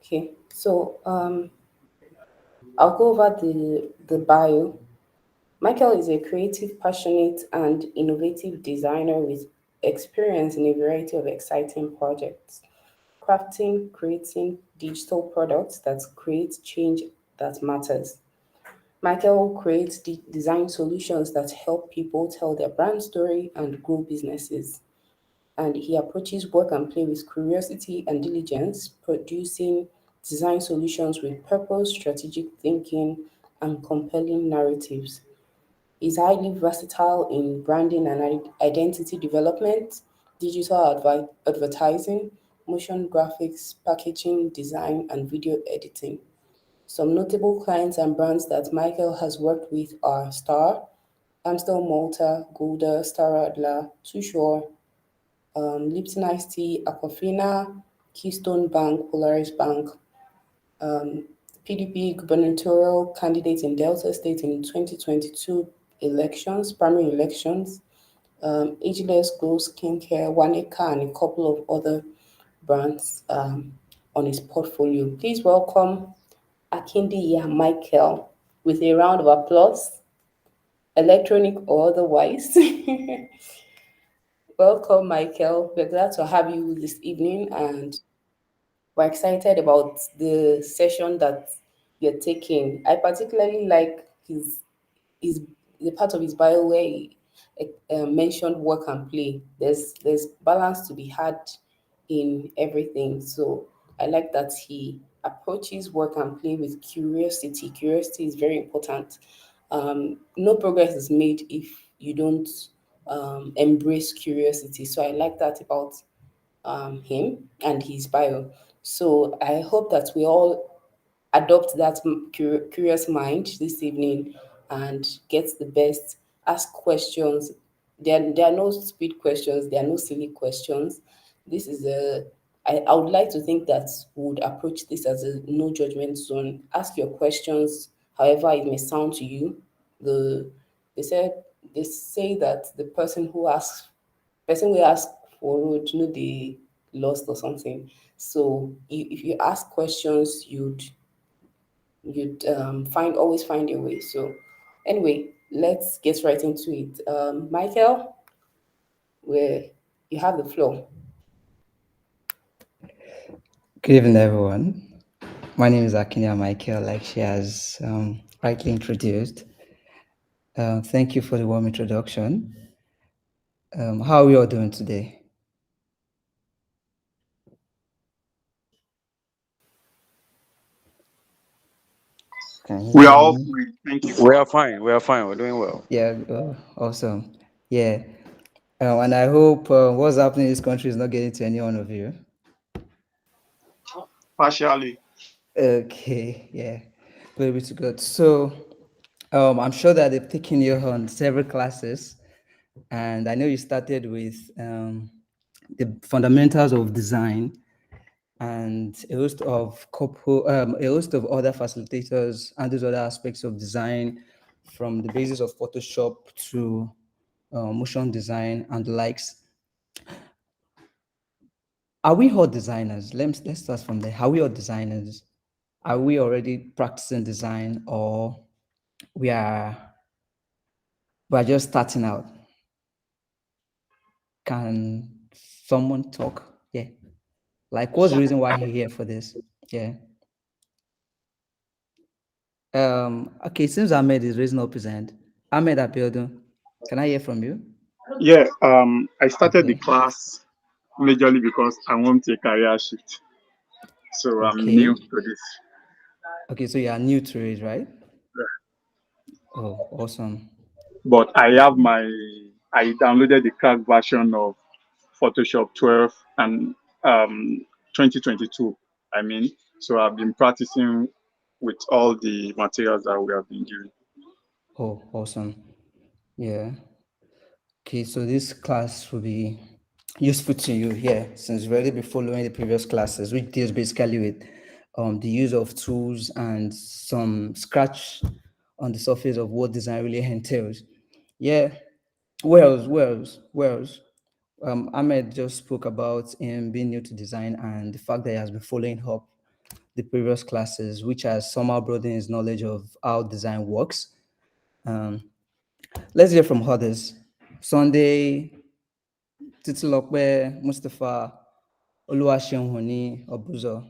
Okay, so I'll go over the bio. Michael is a creative, passionate, and innovative designer with experience in a variety of exciting projects, crafting, creating digital products that create change that matters. Michael creates design solutions that help people tell their brand story and grow businesses. And he approaches work and play with curiosity and diligence, producing design solutions with purpose, strategic thinking, and compelling narratives. He's highly versatile in branding and identity development, digital advertising, motion graphics, packaging, design, and video editing. Some notable clients and brands that Michael has worked with are Star, Amstel Malta, Golda, Star Adler, Too Shore, Lipton Ice Tea, Aquafina, Keystone Bank, Polaris Bank, PDP gubernatorial candidate in Delta State in 2022 elections, primary elections, Ageless Glow Skincare, Waneka, and a couple of other brands on his portfolio. Please welcome Akindiya Michael with a round of applause, electronic or otherwise. Welcome, Michael. We're glad to have you this evening, and we're excited about the session that you're taking. I particularly like his the part of his bio where he mentioned work and play. There's balance to be had in everything. So I like that he approaches work and play with curiosity. Curiosity is very important. No progress is made if you don't embrace curiosity. So I like that about him and his bio. So I hope that we all adopt that curious mind this evening and get the best. Ask questions. There are no stupid questions. There are no silly questions. This is a. I would like to think that we would approach this as a no judgment zone. Ask your questions, however it may sound to you. The they said they say that the person will ask for road, no, they lost or something. So if you ask questions, you'd find always find your way. So anyway, let's get right into it. Michael, where you have the floor. Good evening, everyone. My name is Akindiya Michael, like she has rightly introduced. Thank you for the warm introduction. How are we all doing today? Can you We are hear all me? fine. Thank you. We are fine. We are fine. We're doing well. Yeah, awesome. Yeah, and I hope what's happening in this country is not getting to any one of you. Partially. Okay, yeah, glory be to God. So, I'm sure that they've taken you on several classes, and I know you started with the fundamentals of design and a host of other facilitators and those other aspects of design, from the basis of Photoshop to motion design and the likes. Are we all designers? Let's start from there. Are we all designers? Are we already practicing design, or we are we are just starting out? Can someone talk? Yeah. Like, what's the reason why you're here for this? Yeah. Okay, since Ahmed is raising up his hand, Ahmed Abiodun, can I hear from you? Yeah, I started the Okay. class majorly because I want a career shift. So I'm new Okay. to this. Okay, so you are new to it, right? Oh, awesome. But Okay. I downloaded the crack version of Photoshop 12 and 2022. I mean, so I've been practicing with all the materials that we have been doing. Oh, awesome. Yeah. Okay, so this class will be useful to you here, since you've already been following the previous classes, which deals basically with the use of tools and some scratch on the surface of what design really entails. Yeah. Wells. Ahmed just spoke about him being new to design and the fact that he has been following up the previous classes, which has somehow broadened his knowledge of how design works. Um, let's hear from others. Sunday, Titilope, Mustafa, Oluwaseun Obuzo.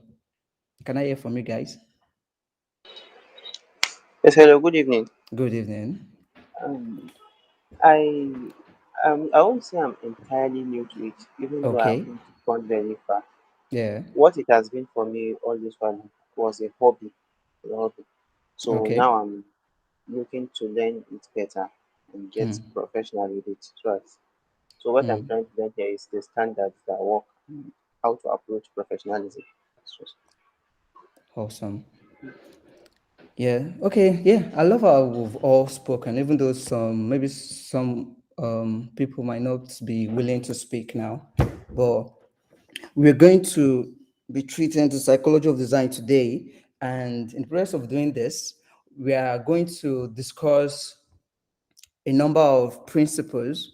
Can I hear from you guys? Yes, hello, good evening. Good evening. Um, I won't say I'm entirely new to it, even though I Okay. haven't gone very far. Yeah. What it has been for me all this while was a hobby. So Okay. now I'm looking to learn it better and get Hmm. professional with it. So what I'm Hmm. trying to learn here is the standards that work, and how to approach professionalism. So, Awesome. Yeah. Okay. Yeah. I love how we've all spoken, even though maybe some people might not be willing to speak now. But we're going to be treating the psychology of design today. And in the process of doing this, we are going to discuss a number of principles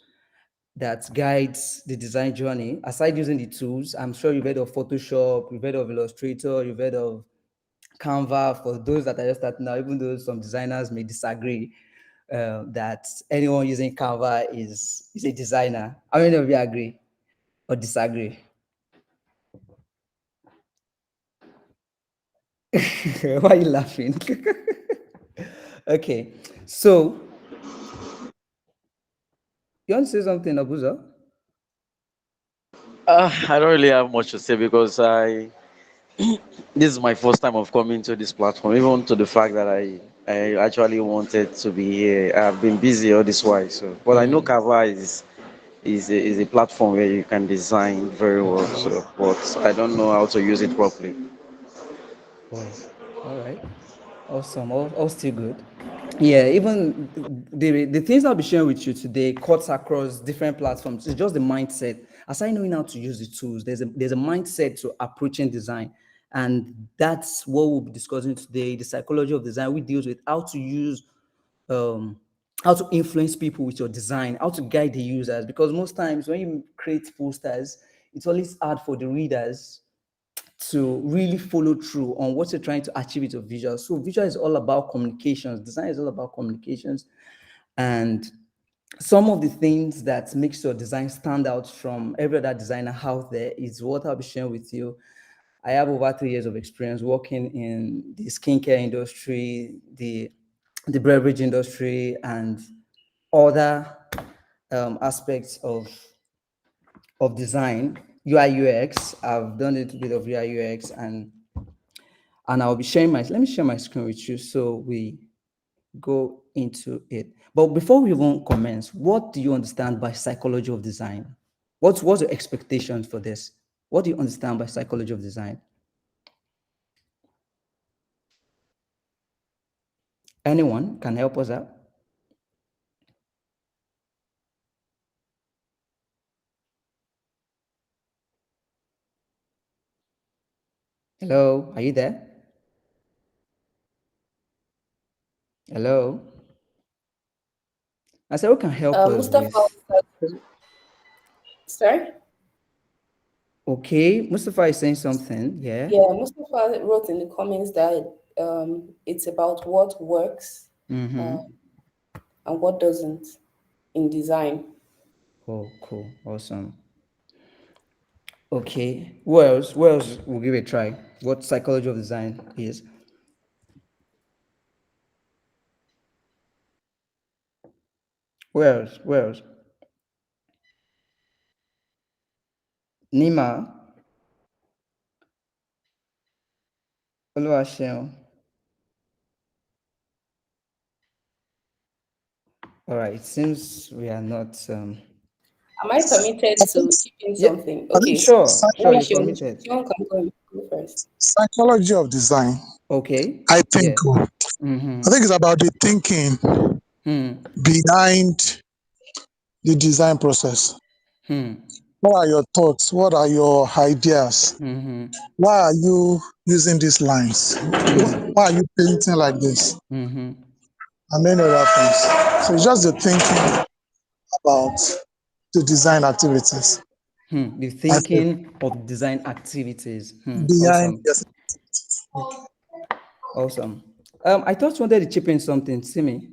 that guides the design journey. Aside using the tools, I'm sure you've heard of Photoshop, you've heard of Illustrator, you've heard of Canva. For those that are just starting now, even though some designers may disagree that anyone using Canva is a designer. How many of you agree or disagree? Why are you laughing? Okay, so you want to say something, Abuza? I don't really have much to say because this is my first time of coming to this platform, even to the fact that I actually wanted to be here. I've been busy all this while, so but I know Canva is a platform where you can design very well. Okay. So, but I don't know how to use it properly. Oh, all right. Awesome. All still good. Yeah, even the things I'll be sharing with you today cuts across different platforms. It's just the mindset. Aside knowing how to use the tools, there's a mindset to approaching design. And that's what we'll be discussing today. The psychology of design, we deals with how to use um how to influence people with your design, how to guide the users. Because most times when you create posters, it's always hard for the readers to really follow through on what you're trying to achieve with your visual. So visual is all about communications. Design is all about communications. And some of the things that makes your design stand out from every other designer out there is what I'll be sharing with you. I have over 3 years of experience working in the skincare industry, the beverage industry, and other aspects of design. UI UX. I've done a little bit of UI UX, and I'll be sharing let me share my screen with you so we go into it. But before we even commence, what do you understand by psychology of design? What's your expectations for this? What do you understand by psychology of design? Anyone can help us out? Hello, are you there? Hello? I said, who can help us Mustafa, with? sorry? Okay, Mustafa is saying something. Yeah. Yeah, Mustafa wrote in the comments that it's about what works uh, Mm-hmm. and what doesn't in design. Oh, cool. Awesome. Okay. Who else will give it a try? What psychology of design is? Who else? Nima, Oluwaseun. All right. It seems we are not. Am I permitted I think to chip in Yeah. something? I think Okay. Sure. You're Sean permitted. can go first. psychology of design. Okay. I think Yeah. Mm-hmm. I think it's about the thinking Hmm. behind the design process. Hmm. What are your thoughts? What are your ideas? Mm-hmm. Why are you using these lines? Hmm. Why are you painting like this? Mm-hmm. And many other things. So it's just the thinking about the design activities. The I feel thinking of design activities. behind Awesome. yes. Awesome. I thought you wanted to chip in something, Simi.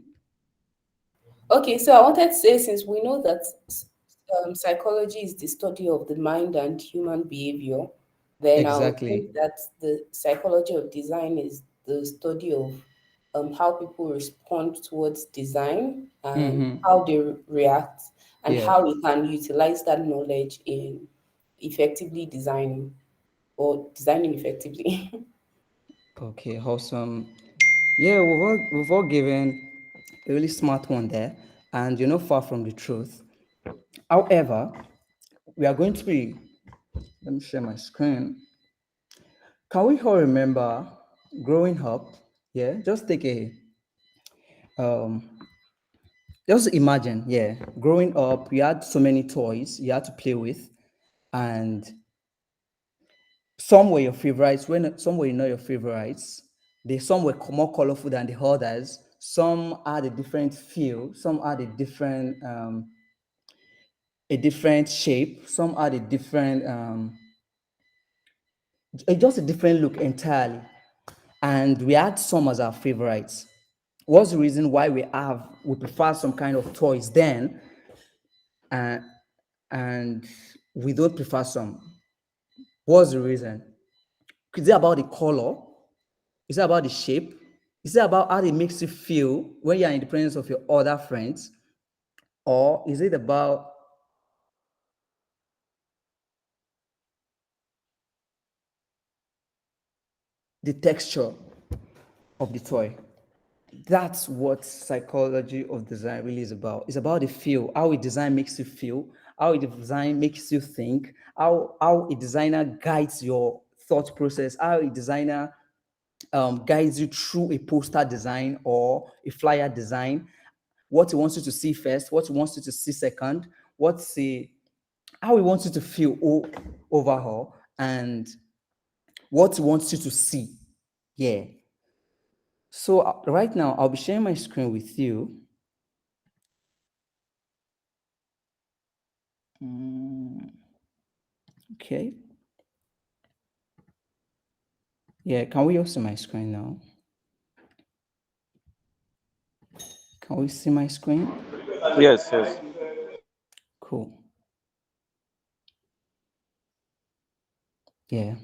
Okay, so I wanted to say, since we know that psychology is the study of the mind and human behavior, then I would Exactly. think that the psychology of design is the study of how people respond towards design and Mm-hmm. how they react and Yeah. how we can utilize that knowledge in effectively designing or designing effectively. Okay, awesome. Yeah, we've all given a really smart one there, and you're not far from the truth. However, we are going to be, let me share my screen. Can we all remember growing up? Yeah, just take a, um, just imagine, yeah, growing up, you had so many toys you had to play with, and some were your favorites, when some were not your favorites. Some were more colorful than the others. Some had a different feel, some had a different shape, some had just a different look entirely. And we had some as our favorites. What's the reason why we prefer some kind of toys then, uh, and we don't prefer some? What's the reason? Is it about the color? Is it about the shape? Is it about how it makes you feel when you're in the presence of your other friends? Or is it about the texture of the toy? That's what psychology of design really is about. It's about the feel, how a design makes you feel, how a design makes you think, how a designer guides your thought process, how a designer guides you through a poster design or a flyer design, what he wants you to see first, what he wants you to see second, how he wants you to feel overall, and what he wants you to see. Yeah. So right now, I'll be sharing my screen with you. Okay. Yeah, can we all see my screen now? Can we see my screen? Yes, yes. Cool. Yeah.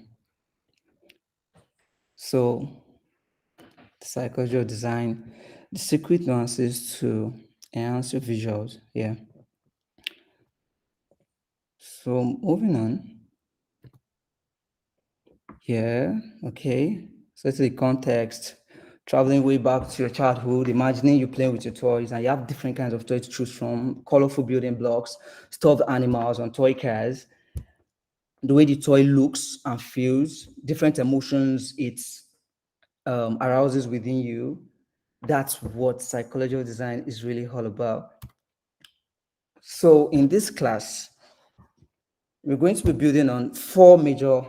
So, the psychology of design, the secret nuances to enhance your visuals. Yeah. So, moving on. Yeah. Okay. So, it's the context. Traveling way back to your childhood, imagining you playing with your toys, and you have different kinds of toys to choose from, colorful building blocks, stuffed animals on toy cars, the way the toy looks and feels, different emotions it arouses within you. That's what psychology of design is really all about. So, in this class, we're going to be building on four major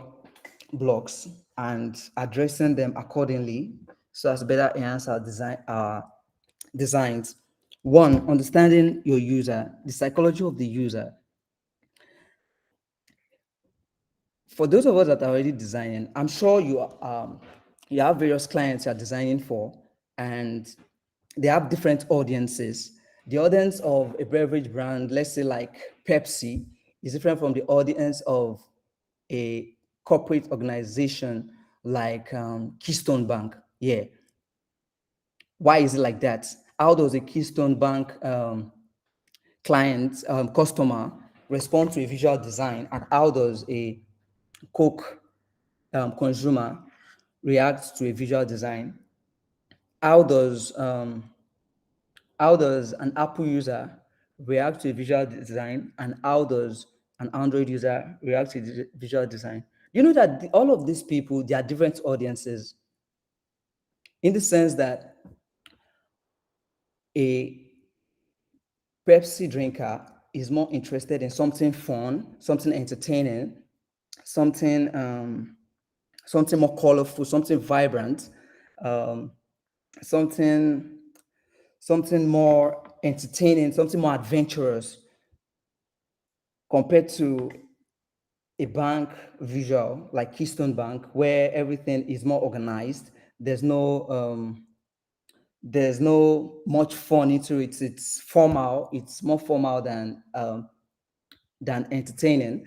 blocks and addressing them accordingly so as to better enhance our designs. One, understanding your user, the psychology of the user. For those of us that are already designing, I'm sure you have various clients you're designing for, and they have different audiences. The audience of a beverage brand, let's say like Pepsi, is different from the audience of a corporate organization like Keystone Bank. Yeah. Why is it like that? How does a Keystone Bank client, customer, respond to a visual design, and how does a Coke consumer reacts to a visual design? How does um, how does an Apple user react to a visual design, and how does an Android user react to visual design? You know that all of these people, they are different audiences, in the sense that a Pepsi drinker is more interested in something fun, something entertaining, something something more colorful, something vibrant, um, something something more entertaining, something more adventurous, compared to a bank visual like Keystone Bank, where everything is more organized. There's no much fun into it. It's formal. It's more formal than entertaining.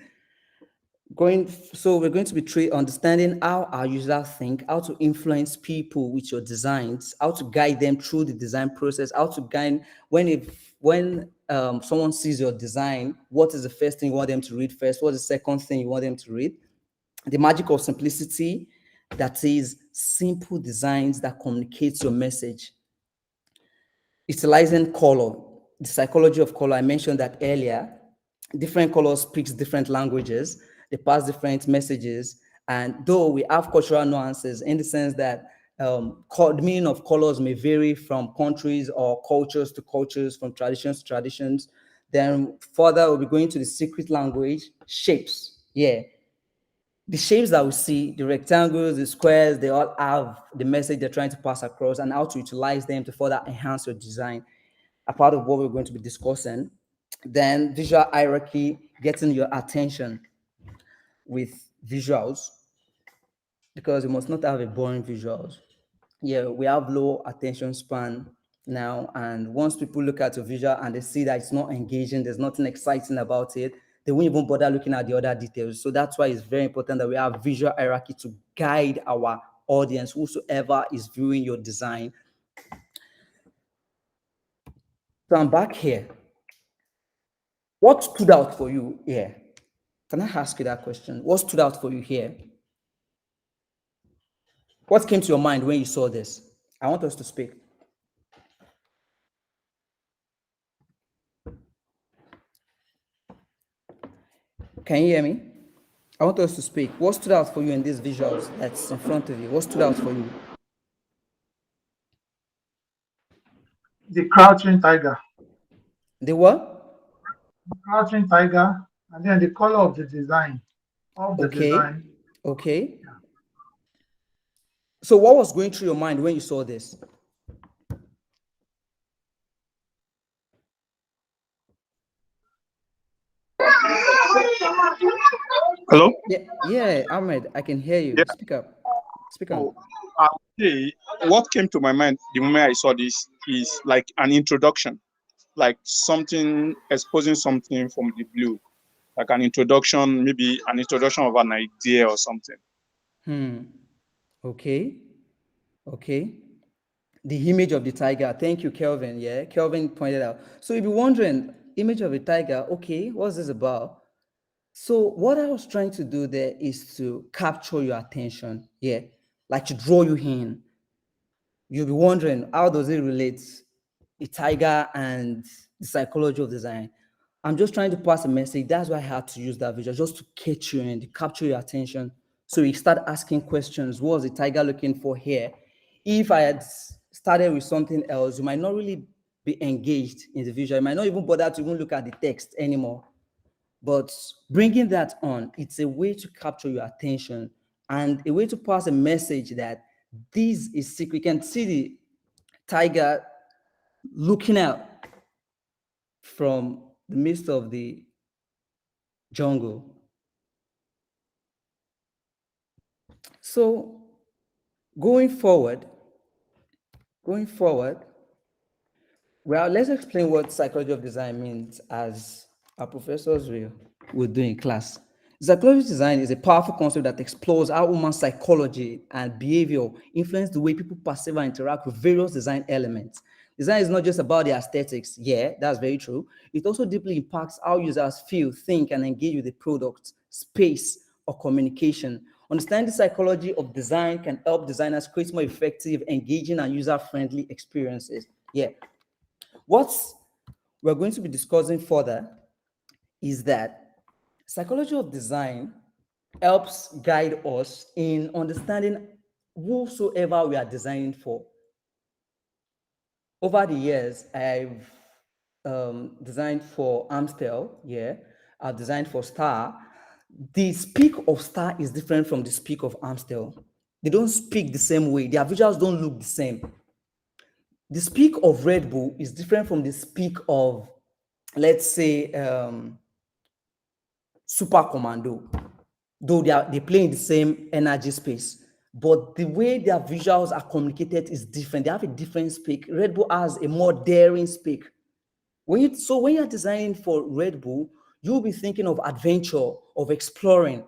So we're going to be understanding how our users think, how to influence people with your designs, how to guide them through the design process, how to guide when someone sees your design, what is the first thing you want them to read first, what's the second thing you want them to read. The magic of simplicity, that is simple designs that communicates your message. Utilizing color, the psychology of color, I mentioned that earlier. Different colors speaks different languages, they pass different messages, and though we have cultural nuances in the sense that the meaning of colors may vary from countries or cultures to cultures, from traditions to traditions. Then further, we'll be going to the secret language, shapes. Yeah, the shapes that we see, the rectangles, the squares, they all have the message they're trying to pass across and how to utilize them to further enhance your design, a part of what we're going to be discussing. Then visual hierarchy, getting your attention with visuals, because you must not have a boring visuals. Yeah, we have low attention span now, and once people look at a visual and they see that it's not engaging, there's nothing exciting about it, they won't even bother looking at the other details. So that's why it's very important that we have visual hierarchy to guide our audience, whosoever is viewing your design. So I'm back here. What stood out for you here? Can I ask you that question? What stood out for you here? What came to your mind when you saw this? I want us to speak. Can you hear me? I want us to speak. What stood out for you in these visuals that's in front of you? What stood out for you? The crouching tiger. The what? Crouching tiger, and then the color of the design. Okay. Okay. So what was going through your mind when you saw this? Hello? Yeah, Ahmed, I can hear you. Yeah. Speak up. Speak on. I would say what came to my mind the moment I saw this is like an introduction, like something exposing something from the blue, like an introduction, maybe an introduction of an idea or something. Okay. Okay. The image of the tiger. Thank you, Kelvin. Yeah, Kelvin pointed out. So you'll be wondering, image of a tiger. Okay, what's this about? So what I was trying to do there is to capture your attention. Yeah, like to draw you in. You'll be wondering, how does it relate, a tiger and the psychology of design? I'm just trying to pass a message. That's why I had to use that visual, just to catch you and capture your attention. So you start asking questions. What was the tiger looking for here? If I had started with something else, you might not really be engaged in the visual. You might not even bother to even look at the text anymore. But bringing that on, it's a way to capture your attention and a way to pass a message that this is secret. You can see the tiger looking out from the midst of the jungle. So going forward, well, let's explain what psychology of design means, as our professors will do in class. Psychology of design is a powerful concept that explores how human psychology and behavior influence the way people perceive and interact with various design elements. Design is not just about the aesthetics. Yeah, that's very true. It also deeply impacts how users feel, think, and engage with the product, space, or communication. Understanding the psychology of design can help designers create more effective, engaging, and user-friendly experiences. Yeah. What we're going to be discussing further is that psychology of design helps guide us in understanding whosoever we are designing for. Over the years, I've designed for Amstel, yeah. I've designed for Star. The speak of Star is different from the speak of Amstel. They don't speak the same way. Their visuals don't look the same. The speak of Red Bull is different from the speak of, let's say, Super Commando. though they play in the same energy space. But the way their visuals are communicated is different. They have a different speak. Red Bull has a more daring speak. When you're designing for Red Bull, you'll be thinking of adventure, of exploring.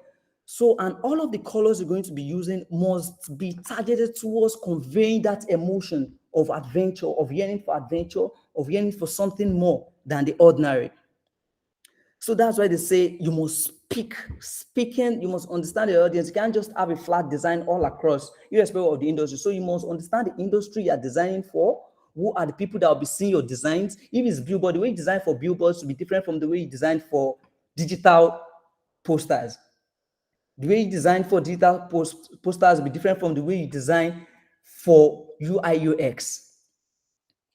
So, and all of the colors you're going to be using must be targeted towards conveying that emotion of adventure, of yearning for something more than the ordinary. So that's why they say you must speak. Speaking, you must understand the audience. You can't just have a flat design all across, irrespective of the industry. So you must understand the industry you're designing for. Who are the people that will be seeing your designs? If it's billboard, the way you design for billboards will be different from the way you design for digital posters. The way you design for digital posters will be different from the way you design for UI UX.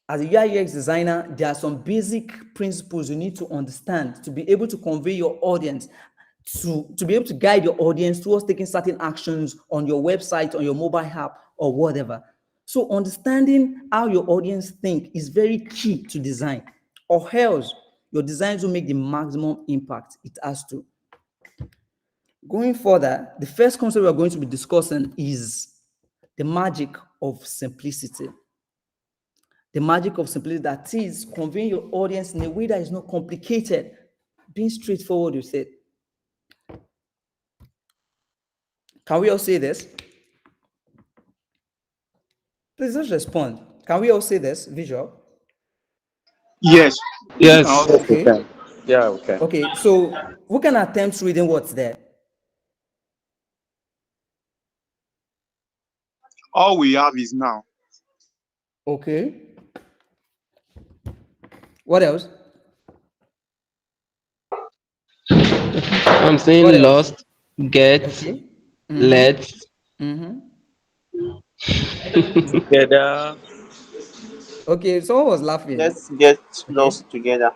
As a UI UX designer, there are some basic principles you need to understand to be able to convey your audience, to be able to guide your audience towards taking certain actions on your website, on your mobile app, or whatever. So understanding how your audience think is very key to design, or else your designs will make the maximum impact it has to. Going further, the first concept we're going to be discussing is the magic of simplicity. The magic of simplicity, that is conveying your audience in a way that is not complicated, being straightforward with it. Can we all say this? Please just respond. Can we all say this visual? Yes, we can Yes. also. Yes, we Okay. can. Yeah, we can. Okay. So who can attempt reading what's there? All we have is now. Okay. What else? I'm What saying else? lost, get, Okay. Mm-hmm. let. Mm-hmm. Together. Okay. Someone was laughing. Let's get Okay. lost together.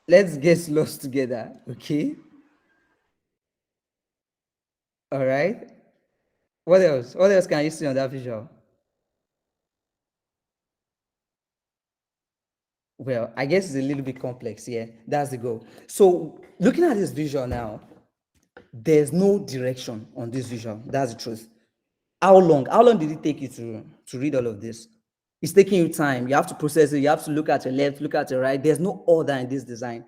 Let's get lost together. Okay. All right. What else? What else can you see on that visual? Well, I guess it's a little bit complex. Yeah, that's the goal. So, looking at this visual now, there's no direction on this visual. That's the truth. How long? How long did it take you to read all of this? It's taking you time. You have to process it. You have to look at your left, look at your right. There's no order in this design.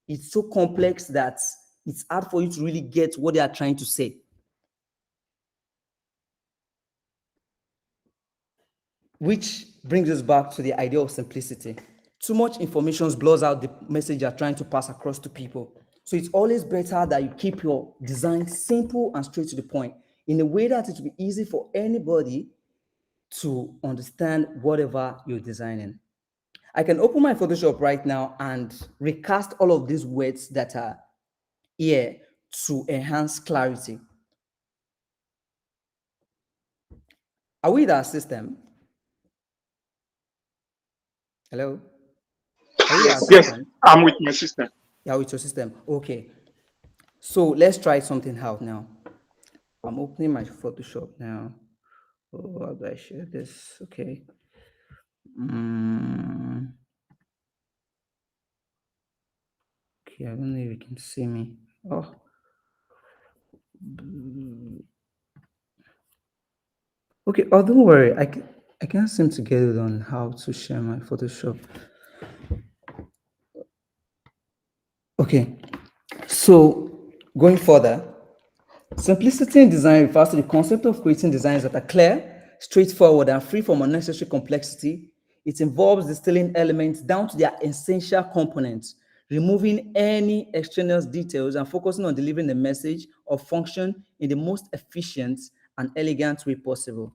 It's so complex that it's hard for you to really get what they are trying to say. Which brings us back to the idea of simplicity. Too much information blurs out the message you're trying to pass across to people. So it's always better that you keep your design simple and straight to the point in a way that it will be easy for anybody to understand whatever you're designing. I can open my Photoshop right now and recast all of these words that are here to enhance clarity. Are we in our system? Hello? Are we in our Yes. Yes, system? I'm with my sister. Yeah, with your system. Okay. So let's try something out now. I'm opening my Photoshop now. Oh, how do I share this? Okay. Mm, okay, I don't know if you can see me. Oh, okay. Oh, don't worry. I can't seem to get it on how to share my Photoshop. Okay. So going further, simplicity in design refers to the concept of creating designs that are clear, straightforward, and free from unnecessary complexity. It involves distilling elements down to their essential components, removing any extraneous details, and focusing on delivering a message or function in the most efficient and elegant way possible.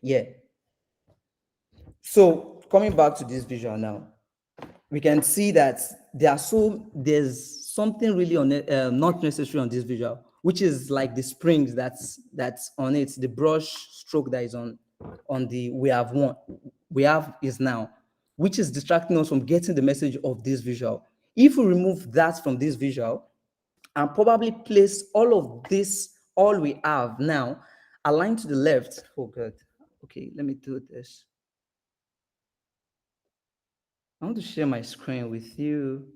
Yeah. So coming back to this visual now, we can see that there's something really not necessary on this visual, which is like the springs that's on it, the brush stroke that is on the we have is now, which is distracting us from getting the message of this visual. If we remove that from this visual and probably place all of this, all we have now, aligned to the left. Oh god. Okay, let me do this. I want to share my screen with you.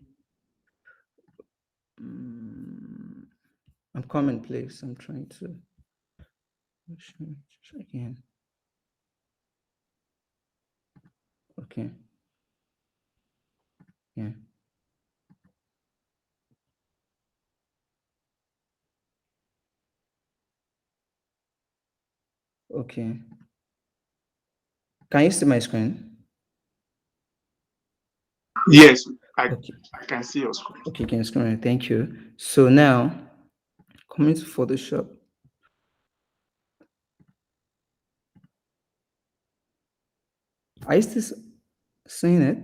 I'm commonplace. I'm trying to check again. Okay. Yeah. Okay. Can you see my screen? Yes, Okay. I can see your screen. Okay, can screen. Thank you. So now coming to Photoshop. Are you still seeing it?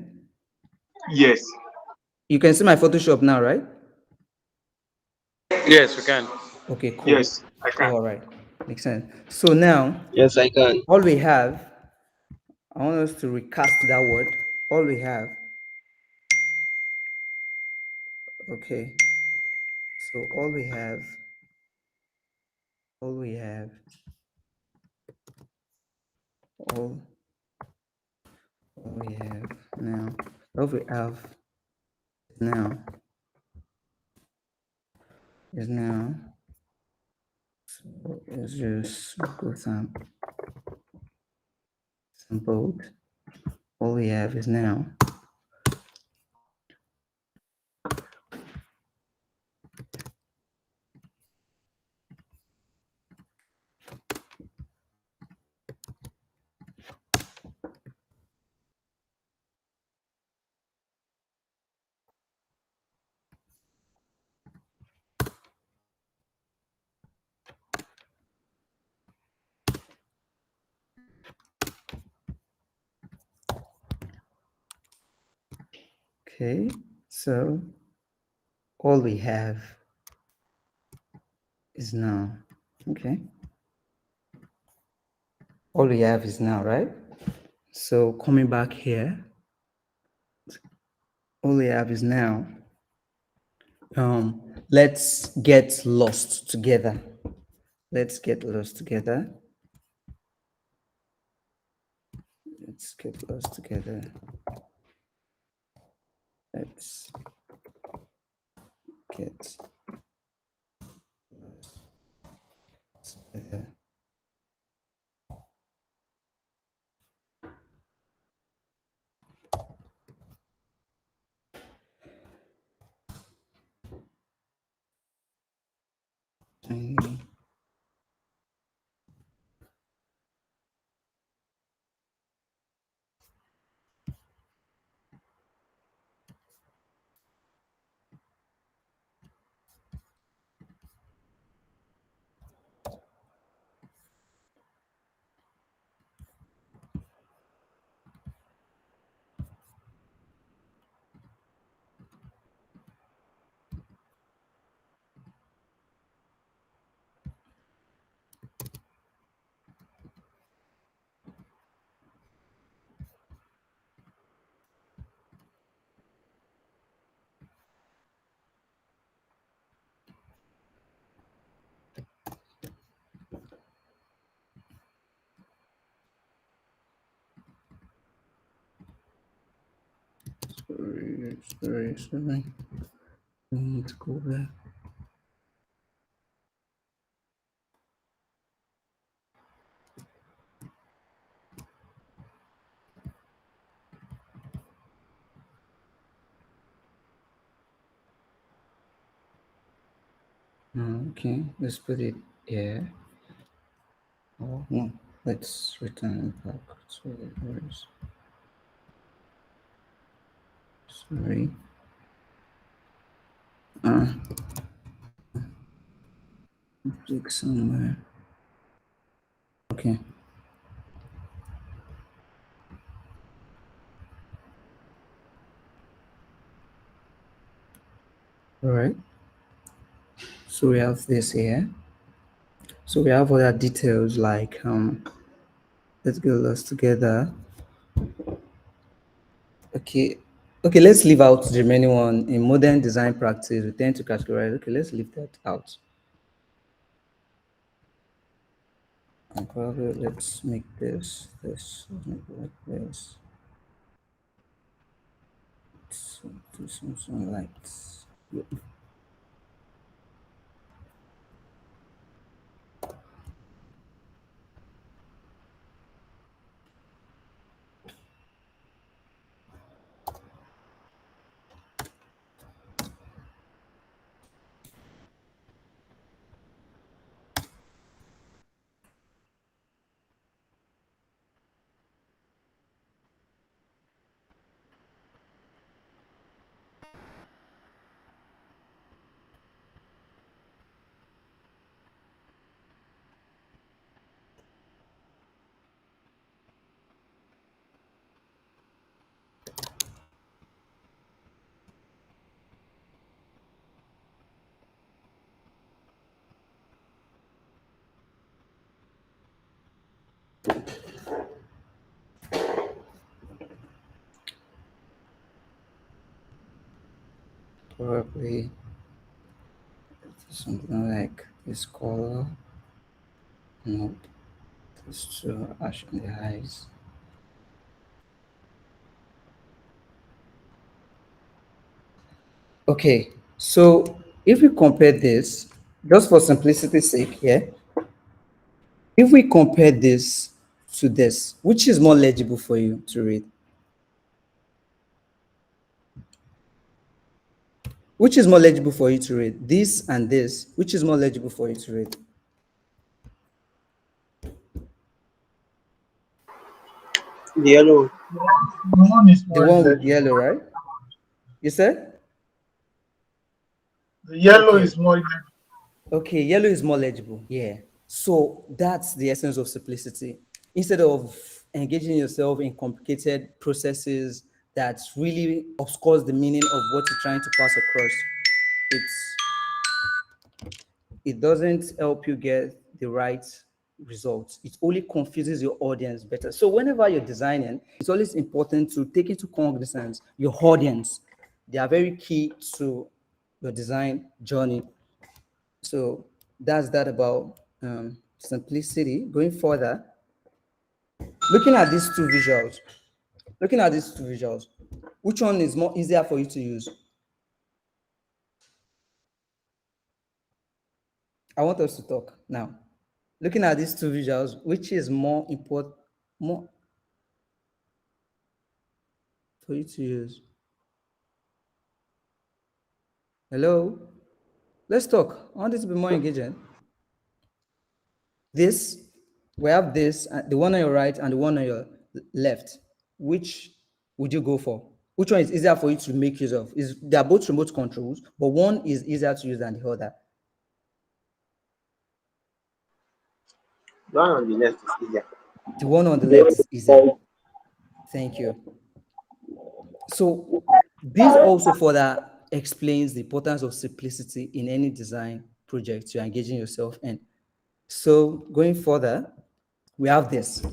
Yes, You can see my Photoshop now, right? Yes, we can. Okay, cool. yes, I can. All right. Makes sense. So now Yes, I can. all we have, I want us to recast that word. All we have, okay. So all we have, all, all we have now, all we have now is now, so it's just go some bold. All we have is now. Okay, so all we have is now. Okay, all we have is now, right? So coming back here, all we have is now. Let's get lost together. Let's get lost together. Let's get lost together. Let's get together. Sorry. I need to go back. Okay, let's put it here. Oh no, let's return it back to where is. Sorry. Click somewhere. Okay. All right. So we have this here. So we have other details like let's get lost together. Okay. Okay, let's leave out the remaining one. In modern design practice, we tend to categorize. Okay, let's leave that out. And probably let's make this, let's make it like this. Let's do some lights. Probably something like this color. Nope. It's too ash on the eyes. Okay, so if we compare this, just for simplicity's sake, yeah, if we compare this to this, which is more legible for you to read? Which is more legible for you to read? This and this, which is more legible for you to read? The yellow. The one is The more one with legible. yellow, right? You said? The yellow Okay. is more legible. Okay, yellow is more legible. Yeah. So that's the essence of simplicity. Instead of engaging yourself in complicated processes that really obscures the meaning of what you're trying to pass across, it's it doesn't help you get the right results. It only confuses your audience better. So whenever you're designing, it's always important to take into cognizance your audience. They are very key to your design journey. So that's that about simplicity. Going further, looking at these two visuals, looking at these two visuals, which one is more easier for you to use? I want us to talk now. Looking at these two visuals, which is more important, more for you to use? Hello? Let's talk. I want it to be more engaging. This, we have this, the one on your right and the one on your left. Which would you go for? Which one is easier for you to make use of? They are both remote controls, but one is easier to use than the other. The one on the left is easier. The one on the left is easier. Thank you. So this also further explains the importance of simplicity in any design project you're engaging yourself in. So going further, we have this.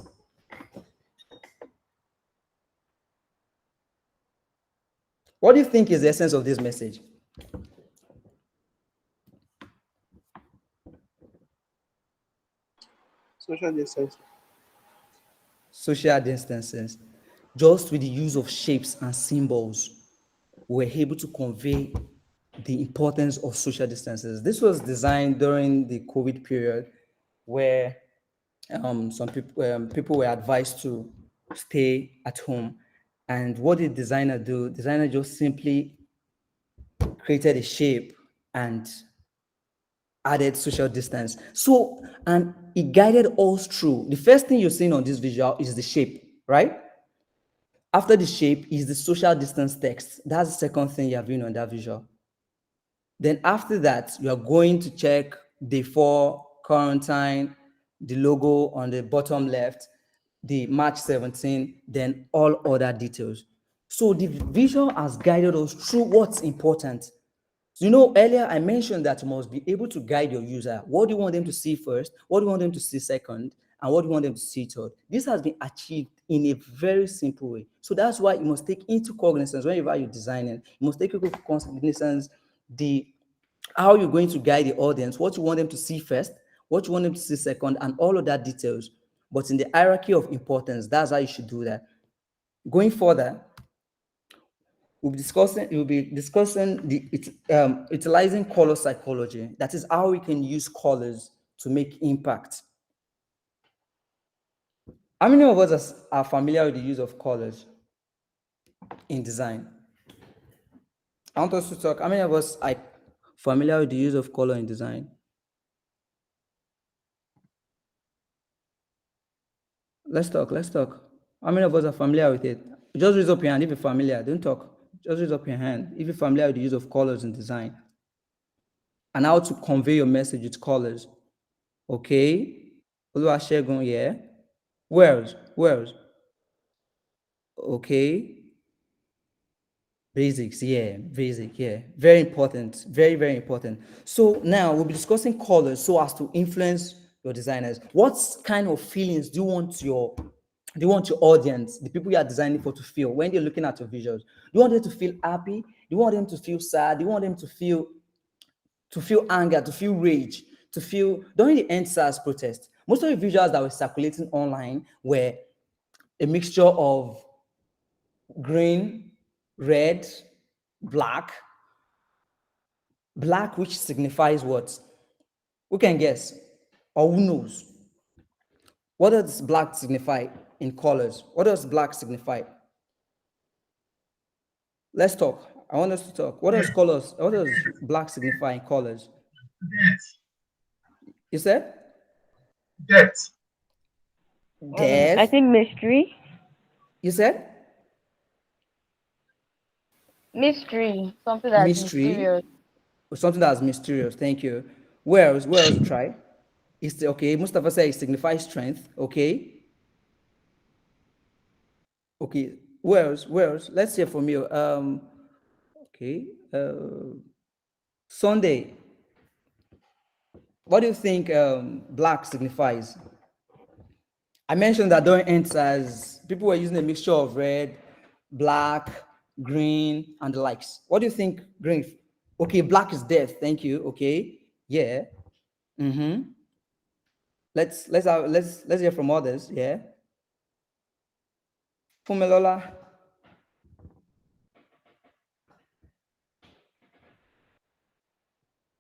What do you think is the essence of this message? Social distance. Social distances. Just with the use of shapes and symbols, we're able to convey the importance of social distances. This was designed during the COVID period, where some people were advised to stay at home. And what did designer do? Designer just simply created a shape and added social distance. So, and it guided us through. The first thing you're seeing on this visual is the shape, right? After the shape is the social distance text. That's the second thing you're viewing on that visual. Then after that, you are going to check day 4, quarantine, the logo on the bottom left, the March 17, then all other details. So the visual has guided us through what's important. So, earlier I mentioned that you must be able to guide your user. What do you want them to see first? What do you want them to see second? And what do you want them to see third? This has been achieved in a very simple way. So that's why you must take into cognizance whenever you're designing, you must take into cognizance the how you're going to guide the audience, what you want them to see first, what you want them to see second, and all of that details. But in the hierarchy of importance, that's how you should do that. Going further, we'll be discussing utilizing color psychology. That is how we can use colors to make impact. How many of us are familiar with the use of colors in design? I want us to talk. How many of us are familiar with the use of color in design? Let's talk. Let's talk. How many of us are familiar with it? Just raise up your hand if you're familiar. Don't talk. Just raise up your hand if you're familiar with the use of colors in design and how to convey your message with colors. Okay. Oluwasegun, yeah. Where's? Where's? Okay. Basics, yeah. Basic, yeah. Very important. Very, very important. So now we'll be discussing colors so as to influence your designers? What kind of feelings do you want your audience, the people you are designing for, to feel when they're looking at your visuals? Do you want them to feel happy? Do you want them to feel sad? Do you want them to feel anger, to feel rage, to feel during the end SARS protest? Most of the visuals that were circulating online were a mixture of green, red, black, black, which signifies what? Who can guess? Or who knows? What does black signify in colors? What does black signify? Let's talk. I want us to talk. What does black signify in colors? Death. You said? Death. I Death. think mystery. You said? Mystery. Something that's Mystery. mysterious. Something that's mysterious. Thank you. Where else to try? It's okay. Mustafa said it signifies strength. Okay. Okay. Where else? Where else? Let's hear from you. Okay. Sunday. What do you think black signifies? I mentioned that during answers, people were using a mixture of red, black, green, and the likes. What do you think green? Okay, black is death. Thank you. Okay. Yeah. Mm-hmm. Let's hear from others. Yeah. Fumilola.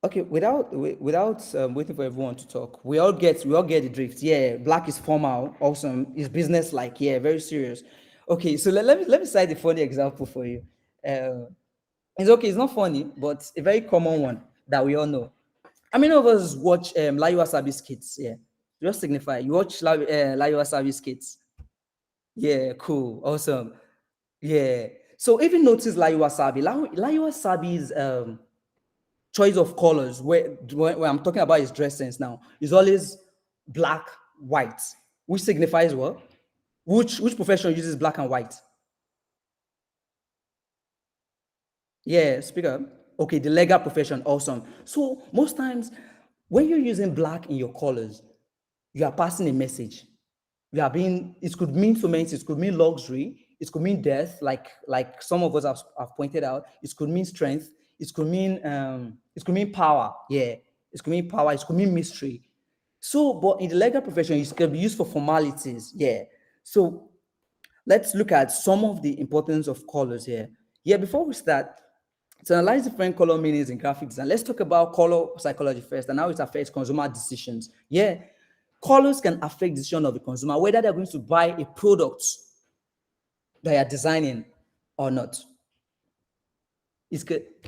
Okay, without waiting for everyone to talk, we all get the drift. Yeah, black is formal, awesome. It's business like, yeah, very serious. Okay, so let me cite a funny example for you. It's okay, it's not funny, but a very common one that we all know. How many of us watch Layu Wasabi skits? Yeah, just signify you watch Layu Wasabi skits. Yeah, cool, awesome. Yeah. So even notice Layu Wasabi. Layu Wasabi's choice of colors, where I'm talking about his dress sense now, is always black, white, which signifies what? Which profession uses black and white? Yeah, speak up. Okay, the legal profession, awesome. So most times when you're using black in your colors, you are passing a message. It could mean so many things. It could mean luxury, it could mean death, like some of us have pointed out. It could mean strength, it could mean power. Yeah, it could mean power, it could mean mystery. So, but in the legal profession, it can be used for formalities. Yeah. So let's look at some of the importance of colors here. Yeah, before we start, to analyze different color meanings in graphic design, let's talk about color psychology first and how it affects consumer decisions. Yeah, colors can affect decision of the consumer, whether they're going to buy a product that you're designing or not.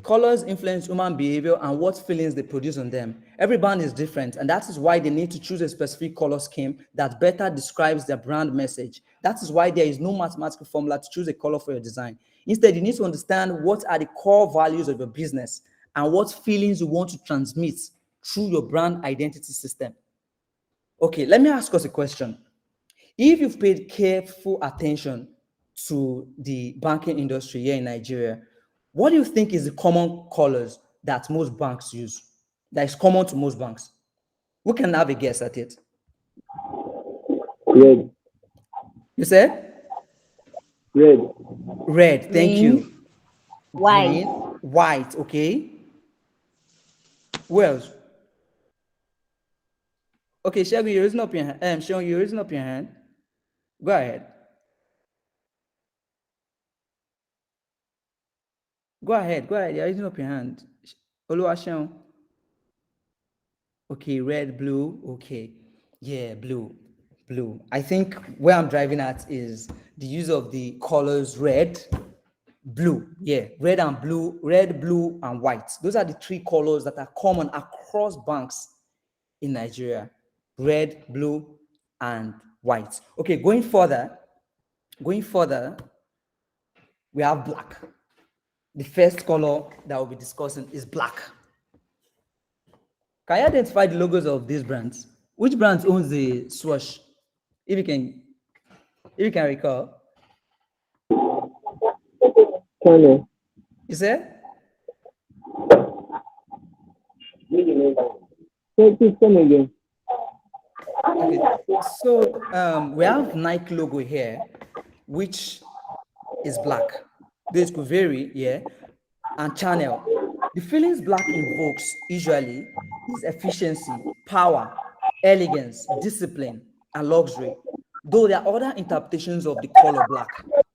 Colors influence human behavior and what feelings they produce on them. Every brand is different, and that is why they need to choose a specific color scheme that better describes their brand message. That is why there is no mathematical formula to choose a color for your design. Instead, you need to understand what are the core values of your business and what feelings you want to transmit through your brand identity system. Okay, let me ask us a question. If you've paid careful attention to the banking industry here in Nigeria, what do you think is the common colors that most banks use? That is common to most banks? Who can have a guess at it? Red. You said? Red. Red, thank you. White. Green, white, okay. Who else? Okay, Shelby, you're raising up your hand. Sean, you're raising up your hand. Go ahead. Go ahead. You're raising up your hand. Oluwaseun. Okay, red, blue. Okay. Yeah, blue. I think where I'm driving at is the use of the colors red, blue. Yeah, red and blue, red, blue, and white. Those are the three colors that are common across banks in Nigeria. Red, blue, and white. Okay, going further, we have black. The first color that we'll be discussing is black. Can you identify the logos of these brands? Which brands owns the swoosh? If you can recall. Channel. You said? Please come again. Okay, so we have Nike logo here, which is black. This could vary, yeah, and channel. The feelings black invokes usually is efficiency, power, elegance, discipline, and luxury. Though there are other interpretations of the color black,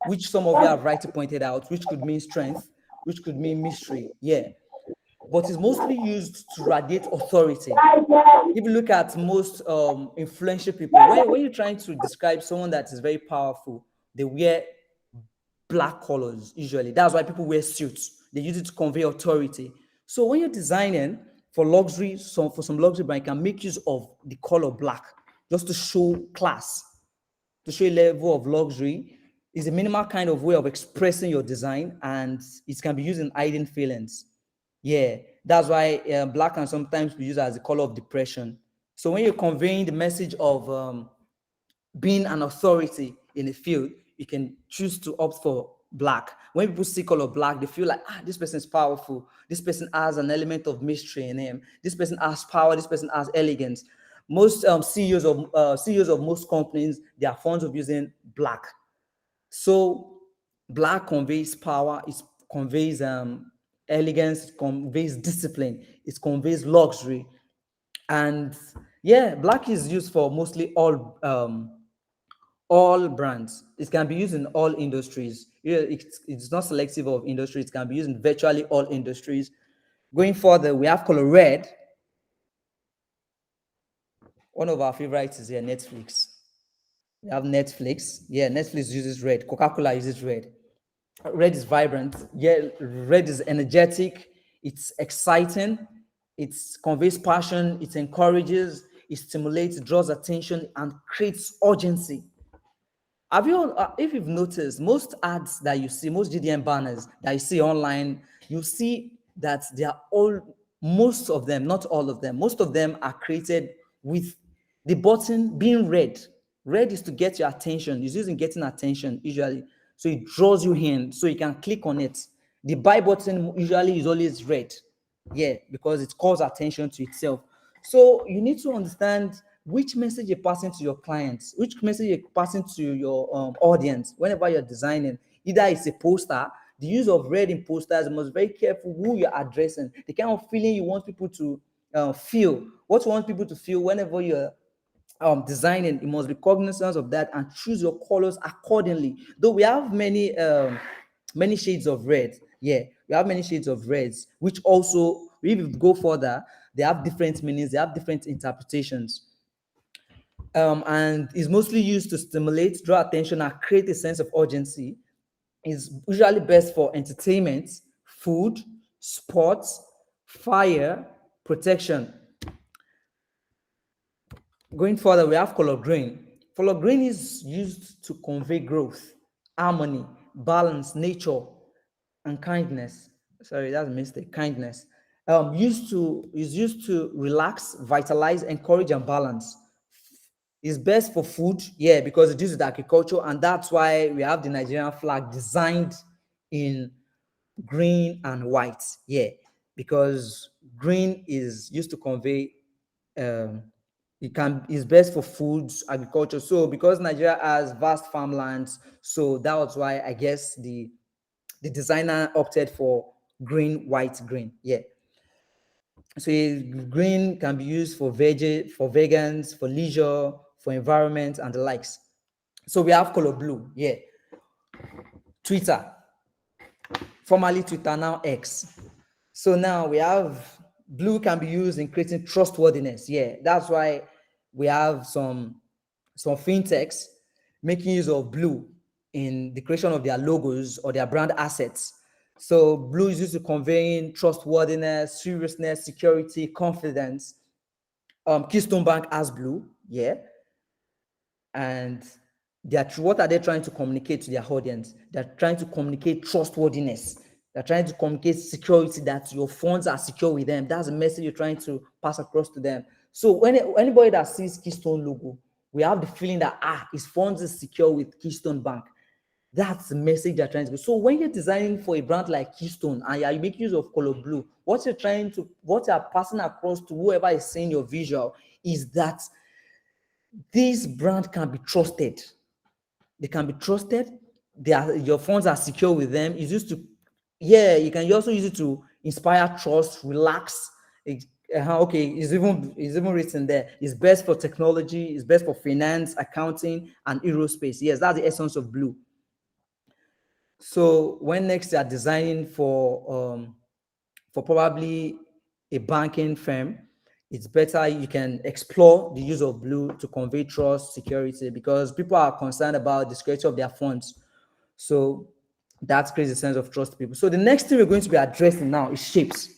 which some of you have rightly pointed out, which could mean strength, which could mean mystery, yeah, but is mostly used to radiate authority. If you look at most influential people, when you're trying to describe someone that is very powerful, they wear black colors usually. That's why people wear suits. They use it to convey authority. So when you're designing for luxury, for some luxury brand, you can make use of the color black just to show class, to show a level of luxury. Is a minimal kind of way of expressing your design, and it can be used in hiding feelings. Yeah, that's why black can sometimes be used as the color of depression. So when you're conveying the message of being an authority in a field, you can choose to opt for black. When people see color black, they feel like, this person is powerful. This person has an element of mystery in him. This person has power. This person has elegance. Most CEOs of most companies, they are fond of using black. So black conveys power. It conveys elegance. It conveys discipline. It conveys luxury. And yeah, black is used for mostly all brands. It can be used in all industries. Yeah, it's not selective of industry. It can be used in virtually all industries. Going further, we have color red. One of our favorites is here, Netflix. We have Netflix. Yeah, Netflix uses red. Coca-Cola uses red. Red is vibrant. Yeah, red is energetic. It's exciting. It conveys passion. It encourages. It stimulates, draws attention, and creates urgency. Have you, if you've noticed, most ads that you see, most GDM banners that you see online, you see that they are all, most of them, not all of them, most of them are created with the button being red. Red is to get your attention. It's using getting attention usually. So it draws you in, so you can click on it. The buy button usually is always red. Yeah, because it calls attention to itself. So you need to understand which message you're passing to your clients, which message you're passing to your audience whenever you're designing. Either it's a poster, the use of red in posters, you must be very careful who you're addressing, the kind of feeling you want people to feel, what you want people to feel whenever you're designing. You must be cognizant of that and choose your colors accordingly. Though we have many shades of red. Yeah, we have many shades of reds, which also, if you go further, they have different meanings, they have different interpretations. And is mostly used to stimulate, draw attention, and create a sense of urgency. Is usually best for entertainment, food, sports, fire, protection. Going further, we have color green. Color green is used to convey growth, harmony, balance, nature, and kindness. Sorry, that's a mistake. Kindness. Is used to relax, vitalize, encourage, and balance. It's best for food, yeah, because it uses agriculture, and that's why we have the Nigerian flag designed in green and white, yeah, because green is used to convey is best for foods, agriculture. So because Nigeria has vast farmlands, so that was why I guess the designer opted for green, white, green. Yeah. So green can be used for vegans, for leisure, for environment, and the likes. So we have color blue. Yeah. Twitter, formerly Twitter, now X. So now we have blue can be used in creating trustworthiness. Yeah, that's why we have some fintechs making use of blue in the creation of their logos or their brand assets. So blue is used to conveying trustworthiness, seriousness, security, confidence. Keystone Bank has blue, yeah, and what are they trying to communicate to their audience? They're trying to communicate trustworthiness. They're trying to communicate security, that your funds are secure with them. That's the message you're trying to pass across to them. So when anybody that sees Keystone logo, we have the feeling that his funds is secure with Keystone Bank. That's the message they're trying to give. So when you're designing for a brand like Keystone and you make use of color blue, what you're passing across to whoever is seeing your visual is that This brand can be trusted. They can be trusted. Your funds are secure with them. It's used to, yeah, you can also use it to inspire trust, relax. Okay, it's even written there. It's best for technology, it's best for finance, accounting, and aerospace. Yes, that's the essence of blue. So when next you are designing for probably a banking firm, it's better you can explore the use of blue to convey trust, security, because people are concerned about the security of their funds. So that creates a sense of trust to people. So the next thing we're going to be addressing now is shapes.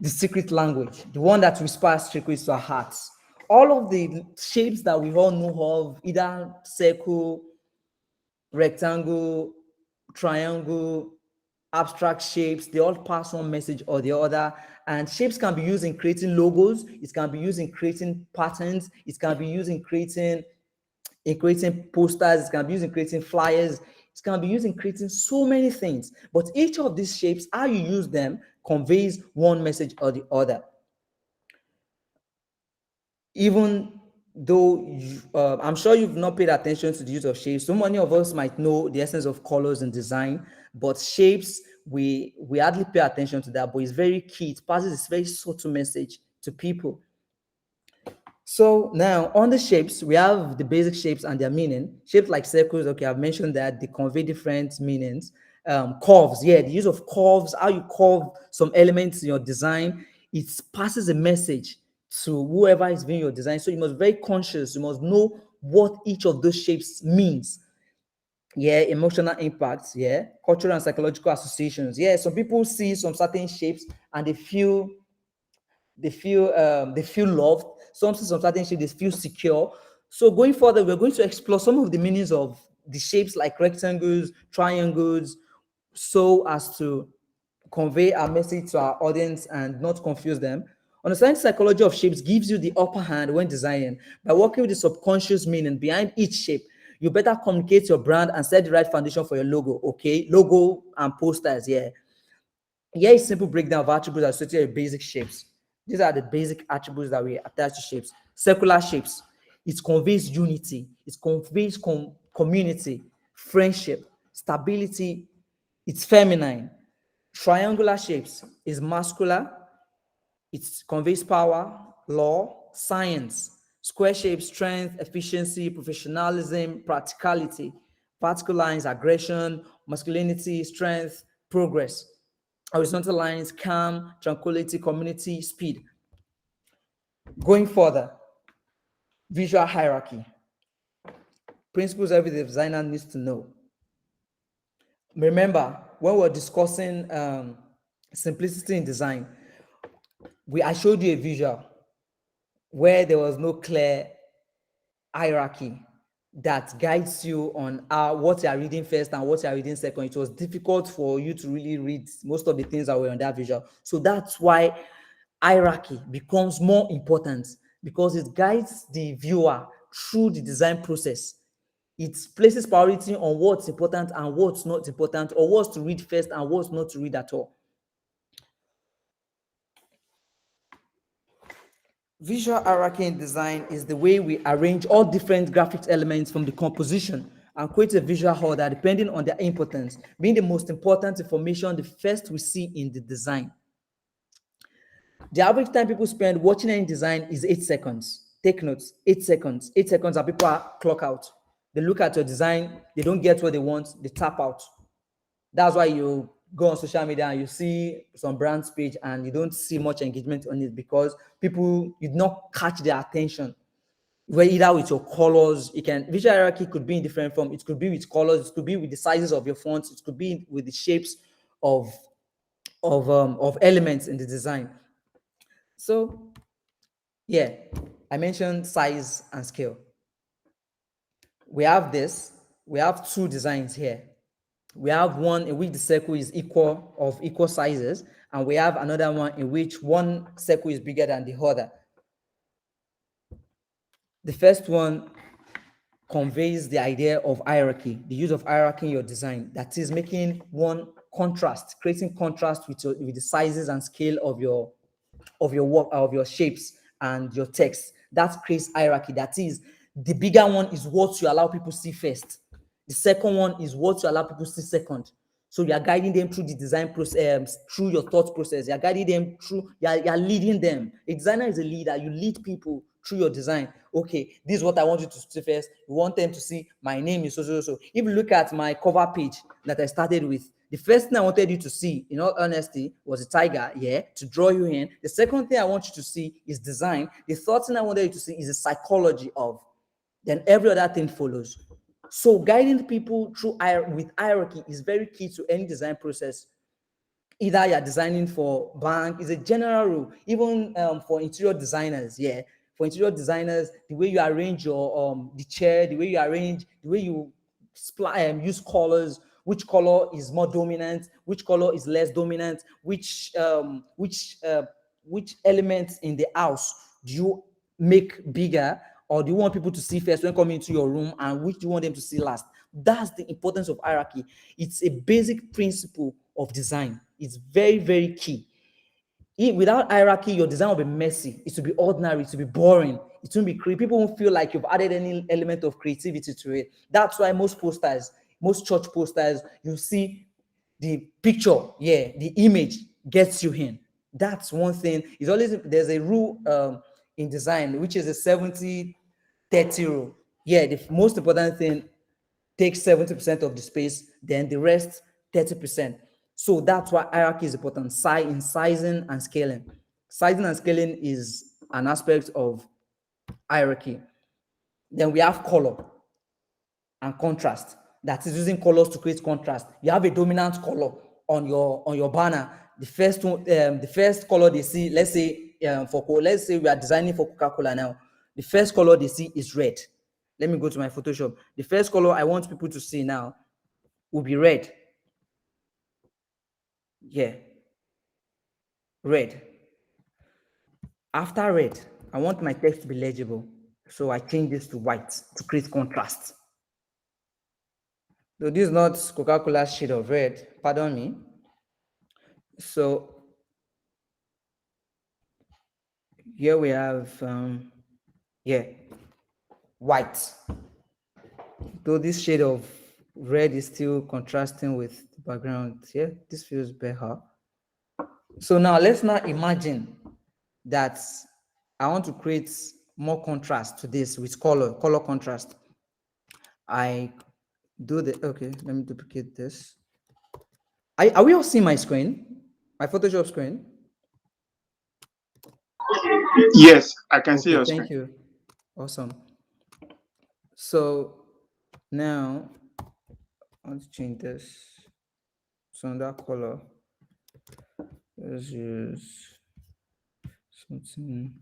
The secret language, the one that whispers secrets to our hearts. All of the shapes that we all know of, either circle, rectangle, triangle, abstract shapes, they all pass one message or the other. And shapes can be used in creating logos, it can be used in creating patterns, it can be used in creating posters, it can be used in creating flyers, it can be used in creating so many things. But each of these shapes, how you use them, conveys one message or the other. Even though I'm sure you've not paid attention to the use of shapes. So many of us might know the essence of colors and design, but shapes, we hardly pay attention to that, but it's very key. It passes this very subtle message to people. So now on the shapes, we have the basic shapes and their meaning. Shapes like circles, okay, I've mentioned that they convey different meanings. Curves, yeah, the use of curves, how you curve some elements in your design, it passes a message to whoever is viewing your design. So you must be very conscious, you must know what each of those shapes means. Yeah, emotional impacts, yeah, cultural and psychological associations. Yeah, some people see some certain shapes and they feel loved. Some see some certain shapes, they feel secure. So going further, we're going to explore some of the meanings of the shapes like rectangles, triangles, so as to convey our message to our audience and not confuse them. Understanding the psychology of shapes gives you the upper hand when designing. By working with the subconscious meaning behind each shape, you better communicate your brand and set the right foundation for your logo. Okay, logo and posters. Yeah, here is simple breakdown of attributes associated with basic shapes. These are the basic attributes that we attach to shapes. Circular shapes, it conveys unity, it conveys community, friendship, stability, it's feminine. Triangular shapes is muscular, it conveys power, law, science. Square shapes, strength, efficiency, professionalism, practicality. Vertical lines, aggression, masculinity, strength, progress. Horizontal lines, calm, tranquility, community, speed. Going further, visual hierarchy. Principles every designer needs to know. Remember, when we're discussing simplicity in design, I showed you a visual where there was no clear hierarchy that guides you on what you are reading first and what you are reading second. It was difficult for you to really read most of the things that were on that visual. So that's why hierarchy becomes more important, because it guides the viewer through the design process. It places priority on what's important and what's not important, or what's to read first and what's not to read at all. Visual hierarchy in design is the way we arrange all different graphics elements from the composition and create a visual order depending on their importance, being the most important information the first we see in the design. The average time people spend watching any design is 8 seconds. Take notes, 8 seconds. 8 seconds and people are clock out. They look at your design, they don't get what they want, they tap out. That's why you go on social media and you see some brand's page and you don't see much engagement on it, because people did not catch their attention. Where either with your colors, visual hierarchy could be in different form. It could be with colors, it could be with the sizes of your fonts, it could be with the shapes of elements in the design. So yeah, I mentioned size and scale. We have two designs here. We have one in which the circle is of equal sizes, and we have another one in which one circle is bigger than the other. The first one conveys the idea of hierarchy, the use of hierarchy in your design. That is making one contrast, creating contrast with the sizes and scale of your work, of your shapes and your text. That creates hierarchy. That is, the bigger one is what you allow people see first. The second one is what you allow people see second. So you are guiding them through the design process, through your thought process. You are guiding them through, you are leading them. A designer is a leader. You lead people through your design. Okay, this is what I want you to see first. You want them to see my name is so, so, so. If you look at my cover page that I started with, the first thing I wanted you to see, in all honesty, was a tiger, yeah, to draw you in. The second thing I want you to see is design. The third thing I wanted you to see is the psychology of. Then every other thing follows. So guiding people through with hierarchy is very key to any design process. Either you're designing for bank, is a general rule, even for interior designers, yeah. For interior designers, the way you arrange your the chair, the way you arrange, the way you use colors, which color is more dominant, which color is less dominant, which elements in the house do you make bigger, or do you want people to see first when coming into your room, and which do you want them to see last? That's the importance of hierarchy. It's a basic principle of design. It's very, very key. Without hierarchy, your design will be messy. It will be ordinary. It will be boring. It won't be creative. People won't feel like you've added any element of creativity to it. That's why most posters, most church posters, you see the picture, yeah, the image gets you in. That's one thing. It's always, there's a rule in design, which is a 70-30 rule. Yeah, the most important thing takes 70% of the space, then the rest 30%. So that's why hierarchy is important. In sizing and scaling. Sizing and scaling is an aspect of hierarchy. Then we have color and contrast. That is using colors to create contrast. You have a dominant color on your banner. The first one, the first color they see, let's say we are designing for Coca-Cola now. The first color they see is red. Let me go to my Photoshop. The first color I want people to see now will be red. Yeah, red. After red, I want my text to be legible. So I change this to white to create contrast. So this is not Coca-Cola's shade of red, pardon me. So here we have, white. Though this shade of red is still contrasting with the background. Yeah, this feels better. So now let's not imagine that I want to create more contrast to this with color contrast. I do the, okay, let me duplicate this. Are we all seeing my screen? My Photoshop screen? Yes, I can see your screen. Thank you. Awesome. So now let's change this. So that color. Let's use something.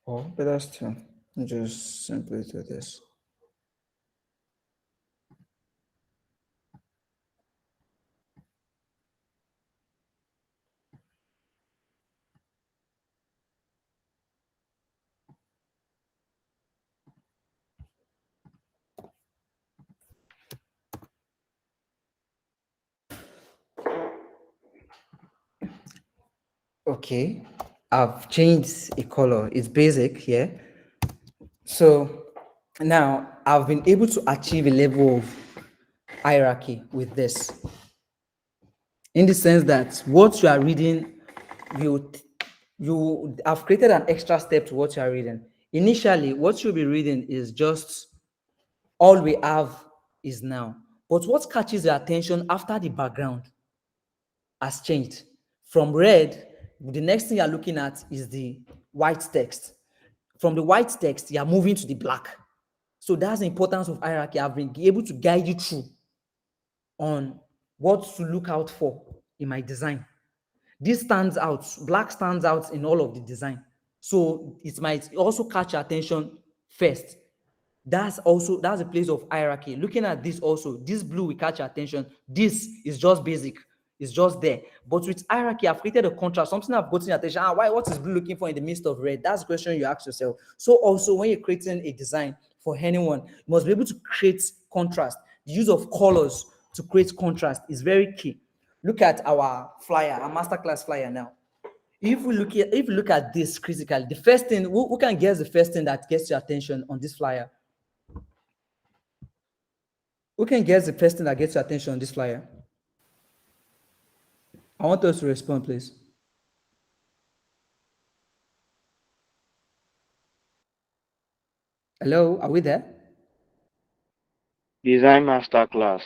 Or better still, just simply do this. Okay, I've changed a color. It's basic here. So now I've been able to achieve a level of hierarchy with this. In the sense that what you are reading, you have created an extra step to what you are reading. Initially, what you'll be reading is just all we have is now. But what catches your attention after the background has changed? From red, the next thing you're looking at is the white text. From the white text, you're moving to the black. So that's the importance of hierarchy. I've been able to guide you through on what to look out for in my design. This stands out, black stands out in all of the design. So it might also catch your attention first. That's a place of hierarchy. Looking at this also, this blue will catch your attention. This is just basic. It's just there. But with hierarchy, I've created a contrast, something I've gotten your attention. Why? What is blue looking for in the midst of red? That's the question you ask yourself. So also, when you're creating a design for anyone, you must be able to create contrast. The use of colors to create contrast is very key. Look at our flyer, our masterclass flyer now. If we look at this critically, the first thing, who can guess the first thing that gets your attention on this flyer? Who can guess the first thing that gets your attention on this flyer? I want us to respond, please. Hello, are we there? Design Masterclass.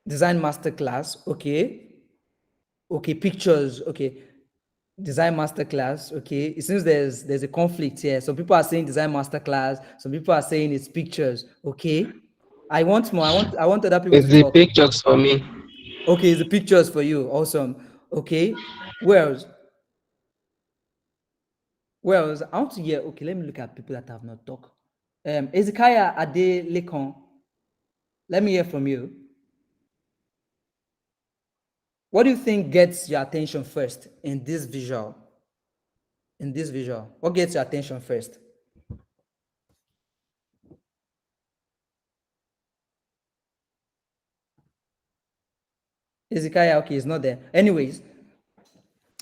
Design Masterclass, okay. Okay, pictures, okay. Design Masterclass, okay. It seems there's a conflict here. Some people are saying Design Masterclass, some people are saying it's pictures, okay. I want more. I want other people It's to the talk. pictures for me. Okay, it's the pictures for you. Awesome. Okay. Where's I want to hear. Okay, let me look at people that have not talked. Ezekiah Ade Lekon. Let me hear from you. What do you think gets your attention first in this visual? In this visual, what gets your attention first? Ezekiah, okay, is not there. Anyways,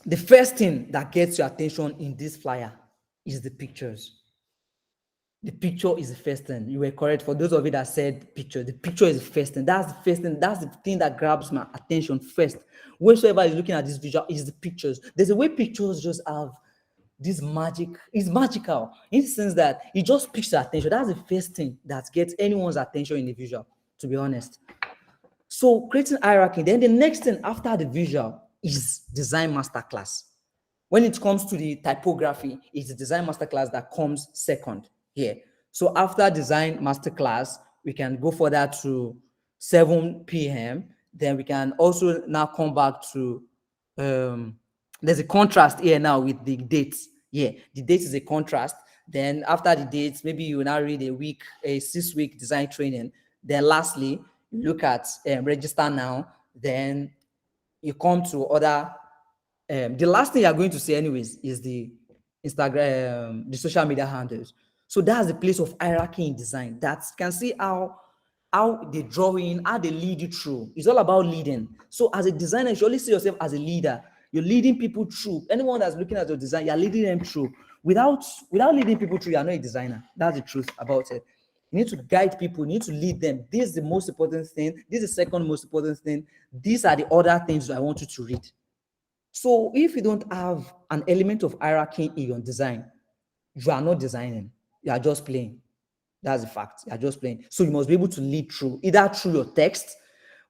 the first thing that gets your attention in this flyer is the pictures. The picture is the first thing. You were correct. For those of you that said picture, the picture is the first thing. That's the first thing. That's the thing that grabs my attention first. Whoever is looking at this visual is the pictures. There's a way pictures just have this magic. It's magical in the sense that it just picks your attention. That's the first thing that gets anyone's attention in the visual, to be honest. So creating hierarchy. Then the next thing after the visual is design masterclass. When it comes to the typography, it's the design masterclass that comes second here. So after design masterclass, we can go further to 7 p.m. Then we can also now come back to, there's a contrast here now with the dates. Yeah, the date is a contrast. Then after the dates, maybe you will now read a 6-week design training. Then lastly, you look at register now. Then you come to other the last thing you're going to see anyways is the Instagram, the social media handles. So that's the place of hierarchy in design. That you can see how they draw in, how they lead you through. It's all about leading. So as a designer, you should always see yourself as a leader. You're leading people through. Anyone that's looking at your design, you're leading them through. Without leading people through, you're not a designer. That's the truth about it. You need to guide people, you need to lead them. This is the most important thing. This is the second most important thing. These are the other things I want you to read. So if you don't have an element of hierarchy in your design, you are not designing. You are just playing. That's the fact. You are just playing. So you must be able to lead through, either through your text.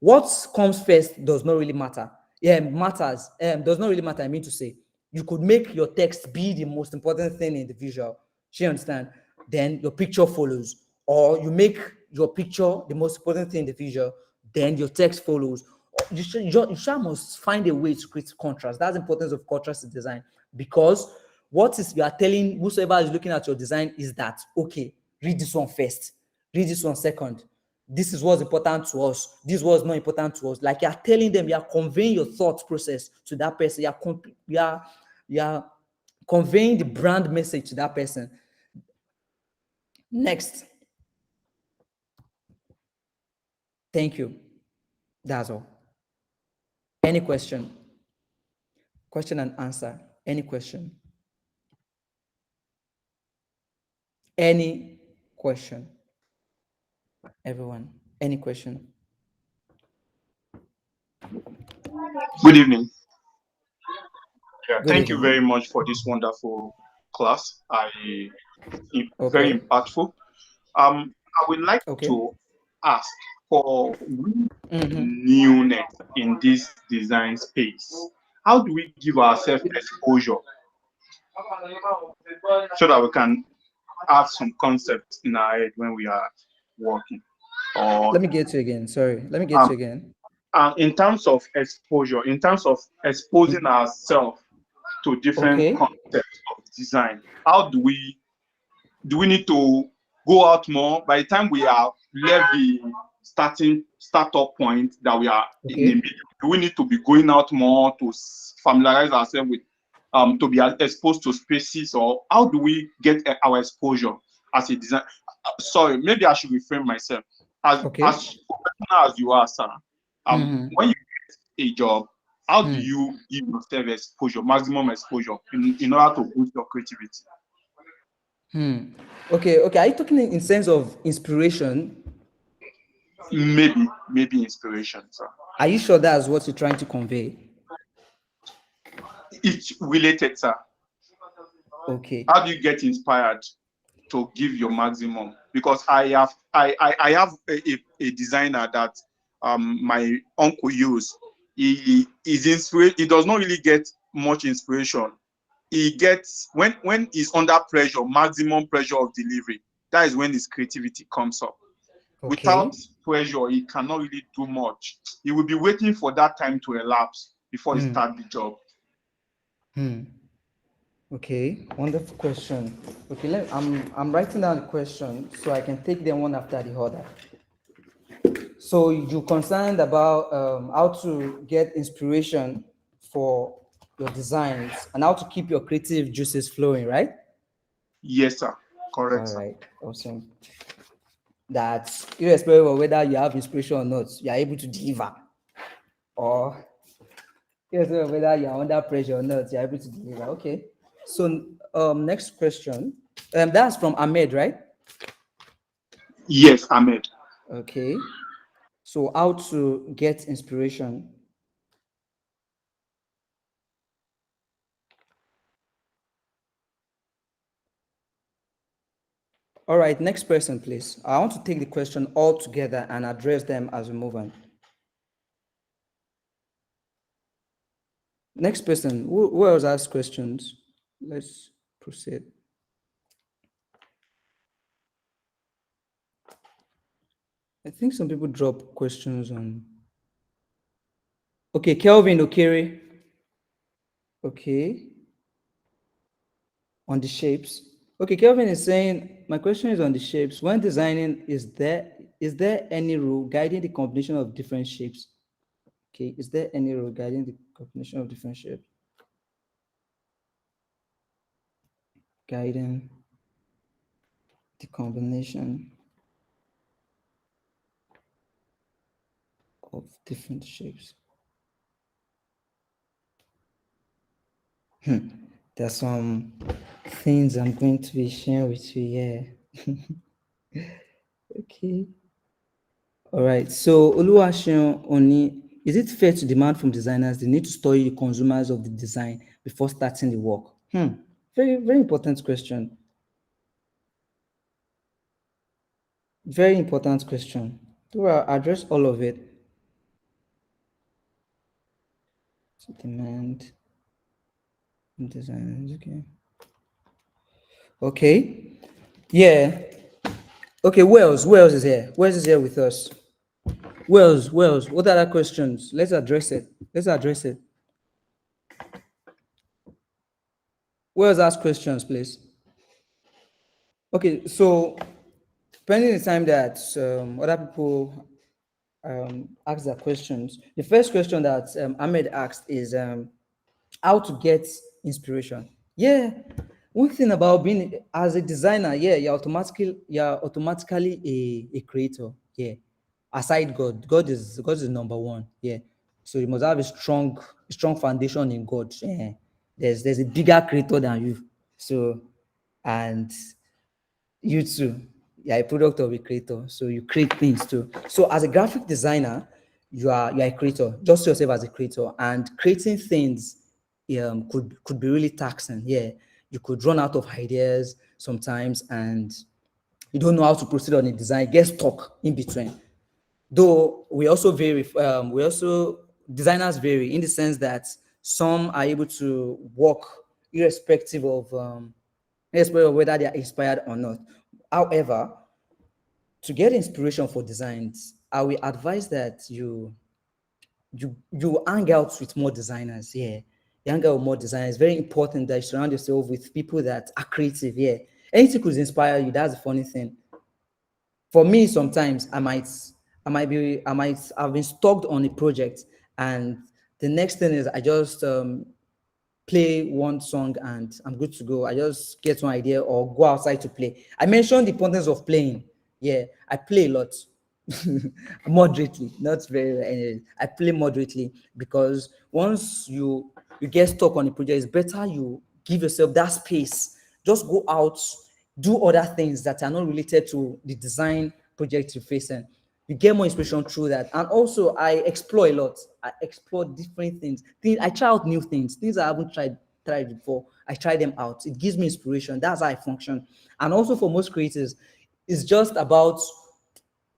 What comes first does not really matter. Yeah, matters. Does not really matter. I mean to say, you could make your text be the most important thing in the visual. Do you understand? Then your picture follows. Or you make your picture the most important thing in the visual, then your text follows. You must find a way to create contrast. That's the importance of contrast in design, because what is you are telling whosoever is looking at your design is that, okay, read this one first, read this one second. This is what's important to us. This was not important to us. Like you are telling them, you are conveying your thought process to that person. You are conveying the brand message to that person. Next. Thank you. That's all. Any question? Question and answer. Any question? Any question? Everyone, any question? Good evening. Yeah, Good thank you evening. very much for this wonderful class. Very Okay. impactful. I would like Okay. to ask for newness in this design space. How do we give ourselves exposure so that we can have some concepts in our head when we are working? Or let me get you again. Sorry. Let me get you again. In terms of exposure, in terms of exposing ourselves to different concepts of design, how do we need to go out more? By the time we have left startup point that we are in Okay. the middle? Do we need to be going out more to familiarize ourselves with, to be exposed to spaces, or how do we get our exposure as a designer? Sorry, maybe I should reframe myself. As Okay. professional as you are, sir, when you get a job, how do Hmm. you give yourself exposure, maximum exposure, in order to boost your creativity? Okay. Are you talking in sense of inspiration? Maybe inspiration, sir. Are you sure that's what you're trying to convey? It's related, sir. Okay. How do you get inspired to give your maximum? Because I have a designer that my uncle used. He is inspired. He does not really get much inspiration. He gets, when he's under pressure, maximum pressure of delivery. That is when his creativity comes up. Okay. Without pressure, he cannot really do much. He will be waiting for that time to elapse before he start the job. Okay, wonderful question. Okay, I'm writing down the question so I can take them one after the other. So you're concerned about how to get inspiration for your designs and how to keep your creative juices flowing, right? Yes, sir. Correct, All sir. right, awesome. That irrespective of whether you have inspiration or not, you are able to deliver, or irrespective of whether you are under pressure or not, you are able to deliver. Okay. So next question. That's from Ahmed, right? Yes, Ahmed. Okay. So how to get inspiration? All right, next person, please. I want to take the question all together and address them as we move on. Next person, who else asked questions? Let's proceed. I think some people drop questions on. Okay, Kelvin Okere. Okay. On the shapes. Okay, Kelvin is saying, my question is on the shapes. When designing, is there any rule guiding the combination of different shapes? Okay, is there any rule guiding the combination of different shapes? Guiding the combination of different shapes. There's some things I'm going to be sharing with you here. Okay. All right. So Oluwaseun Oni, is it fair to demand from designers they need to study the consumers of the design before starting the work? Very, very important question. Very important question. So I'll address all of it. So demand designers, okay. Okay. Yeah. Okay, Wells is here. Wells is here with us. Wells, what other questions? Let's address it. Wells, ask questions, please. Okay, so pending the time that other people ask their questions, the first question that Ahmed asked is how to get inspiration. Yeah, one thing about being as a designer, yeah, you're automatically a creator. Yeah, aside God is number one. Yeah, so you must have a strong foundation in God. Yeah. There's a bigger creator than you. So, and you too, you're a product of a creator, so you create things too. So as a graphic designer, you're a creator. Just see yourself as a creator, and creating things could be really taxing. Yeah, you could run out of ideas sometimes, and you don't know how to proceed on a design. Get stuck in between. Though we also vary. Designers vary in the sense that some are able to work irrespective of whether they are inspired or not. However, to get inspiration for designs, I will advise that you hang out with more designers. Yeah, you hang out with more designers. It's very important that you surround yourself with people that are creative. Yeah, anything could inspire you. That's the funny thing. For me, sometimes I've been stuck on a project, and the next thing is I just play one song and I'm good to go. I just get one idea or go outside to play. I mentioned the importance of playing. Yeah, I play a lot. Moderately, not very. I play moderately because once you get stuck on a project, it's better you give yourself that space. Just go out, do other things that are not related to the design project you're facing. You get more inspiration through that. And also, I explore a lot. I explore different things. I try out new things I haven't tried before. I try them out. It gives me inspiration. That's how I function. And also for most creators, it's just about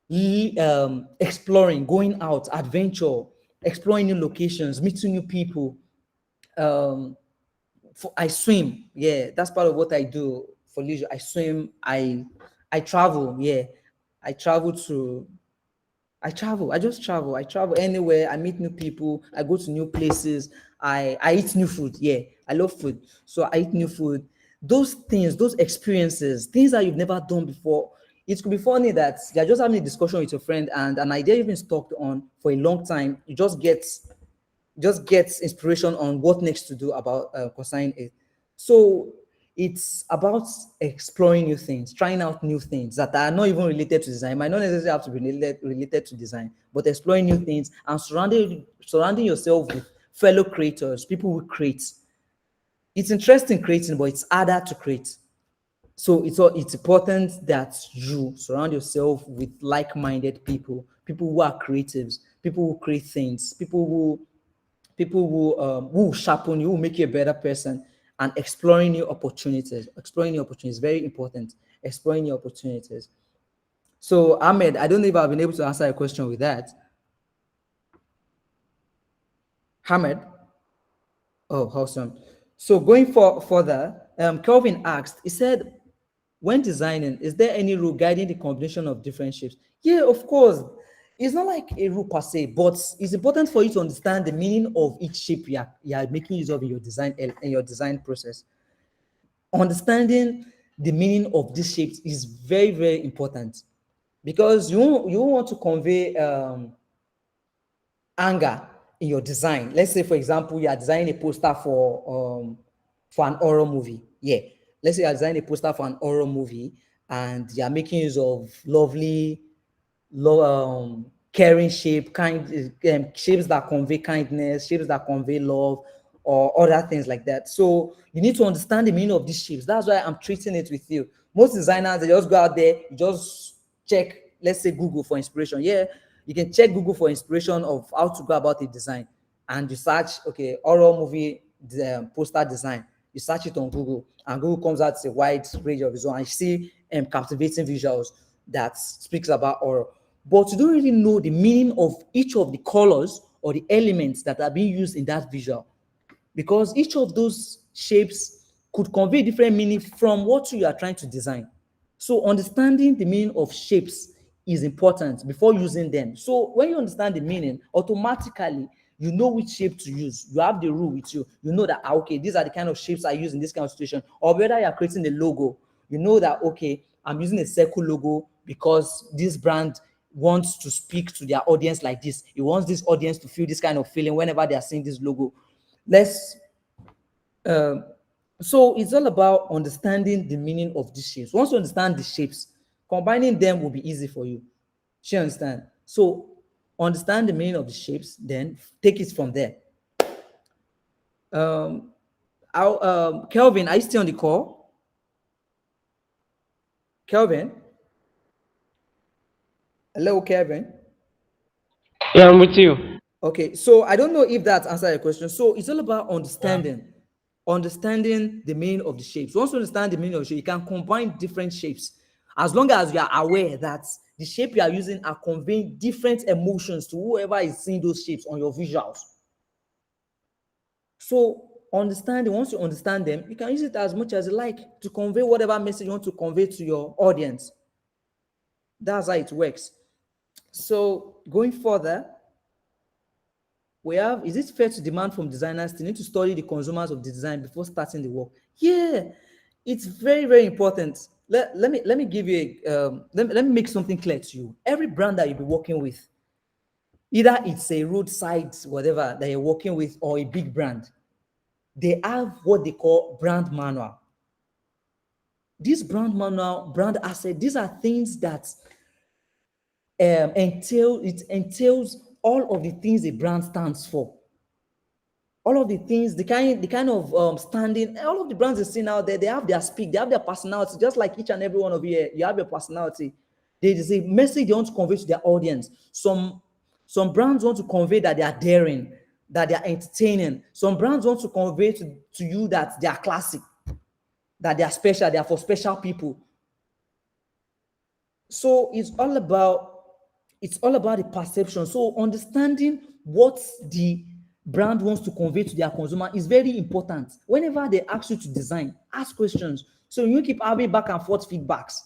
exploring, going out, adventure, exploring new locations, meeting new people. Um, I swim. Yeah, that's part of what I do for leisure. I swim. I travel. Yeah, I travel to. I travel. I just travel. I travel anywhere. I meet new people. I go to new places. I eat new food. Yeah, I love food. So I eat new food. Those things, those experiences, things that you've never done before. It could be funny that you're just having a discussion with your friend and an idea you've been stuck on for a long time. You just gets inspiration on what next to do about concerning it. So it's about exploring new things, trying out new things that are not even related to design. It might not necessarily have to be related to design, but exploring new things and surrounding yourself with fellow creators, people who create. It's interesting creating, but it's harder to create. So it's important that you surround yourself with like-minded people who are creatives, people who create things, people who will sharpen you, who will make you a better person, and exploring new opportunities. Exploring new opportunities is very important. Exploring new opportunities. So Ahmed, I don't know if I've been able to answer your question with that. Ahmed. Oh, awesome. So going further, Kelvin asked, he said, when designing, is there any rule guiding the combination of different shapes? Yeah, of course. It's not like a rule per se, but it's important for you to understand the meaning of each shape you are making use of in your design process. Understanding the meaning of these shapes is very, very important because you want to convey anger in your design. Let's say, for example, you are designing a poster for an horror movie. Yeah. Let's say you are designing a poster for an horror movie and you are making use of lovely, caring shapes that convey kindness, shapes that convey love, or other things like that. So you need to understand the meaning of these shapes. That's why I'm treating it with you. Most designers, they just go out there, you just check, let's say, Google for inspiration. Yeah, you can check Google for inspiration of how to go about a design, and you search, okay, horror movie poster design. You search it on Google, and Google comes out a wide range of visuals, and you see captivating visuals that speaks about horror. But you don't really know the meaning of each of the colors or the elements that are being used in that visual, because each of those shapes could convey different meaning from what you are trying to design. So understanding the meaning of shapes is important before using them. So when you understand the meaning, automatically you know which shape to use. You have the rule with you. You know that, okay, these are the kind of shapes I use in this kind of situation. Or whether you are creating a logo, you know that, okay, I'm using a circle logo because this brand wants to speak to their audience like this. It wants this audience to feel this kind of feeling whenever they are seeing this logo. Let's um, so it's all about understanding the meaning of these shapes. Once you understand the shapes, combining them will be easy for you. You understand? So understand the meaning of the shapes, then take it from there. Um, Kelvin, are you still on the call? Kelvin? Hello, Kelvin. Yeah, I'm with you. Okay, so I don't know if that answered your question. So it's all about understanding the meaning of the shapes. Once you understand the meaning of the shape, you can combine different shapes. As long as you are aware that the shape you are using are conveying different emotions to whoever is seeing those shapes on your visuals. So once you understand them, you can use it as much as you like to convey whatever message you want to convey to your audience. That's how it works. So going further, we have, is it fair to demand from designers to need to study the consumers of the design before starting the work? Yeah, it's very, very important let me give you let me make something clear to you. Every brand that you'll be working with, either it's a roadside whatever that you're working with or a big brand, they have what they call brand manual. This brand manual, brand asset, these are things that entails all of the things a brand stands for. All of the things, the kind of standing, all of the brands you see out there, they have their speak, they have their personality, just like each and every one of you here, you have your personality. There is a message they want to convey to their audience. Some brands want to convey that they are daring, that they are entertaining. Some brands want to convey to you that they are classic, that they are special, they are for special people. So it's all about the perception. So understanding what the brand wants to convey to their consumer is very important. Whenever they ask you to design, ask questions. So you keep having back and forth feedbacks.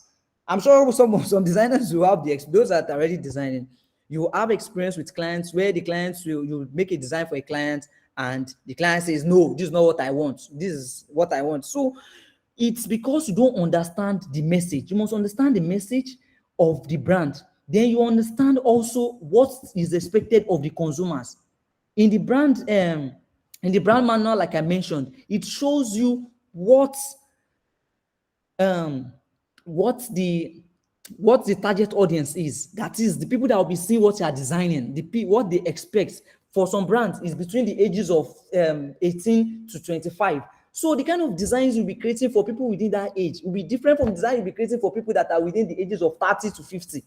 I'm sure some designers will have those that are already designing. You will have experience with clients where the clients you make a design for a client and the client says, no, this is not what I want. This is what I want. So it's because you don't understand the message. You must understand the message of the brand. Then you understand also what is expected of the consumers. In the brand manual, like I mentioned, it shows you what the target audience is. That is the people that will be seeing what you are designing, what they expect. For some brands is between the ages of 18 to 25. So the kind of designs you'll be creating for people within that age will be different from design you'll be creating for people that are within the ages of 30 to 50.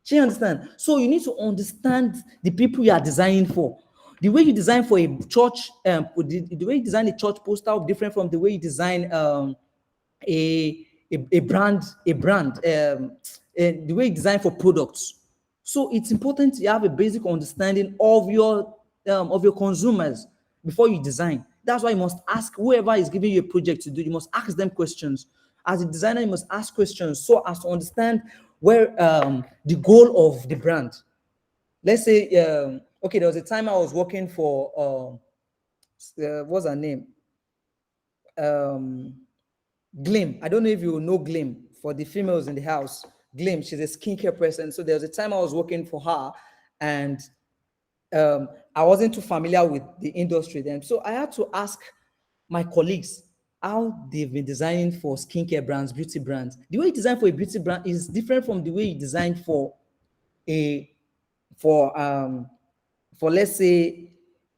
Do you understand? So you need to understand the people you are designing for. The way you design for a church, the way you design a church poster will be different from the way you design a brand, the way you design for products. So it's important you have a basic understanding of your consumers before you design. That's why you must ask whoever is giving you a project to do. You must ask them questions. As a designer, you must ask questions so as to understand where the goal of the brand. Let's say, okay, there was a time I was working for what's her name? Glim. I don't know if you know Glim. For the females in the house, Glim, she's a skincare person. So there was a time I was working for her, and I wasn't too familiar with the industry then. So I had to ask my colleagues how they've been designing for skincare brands, beauty brands. The way you design for a beauty brand is different from the way you design for let's say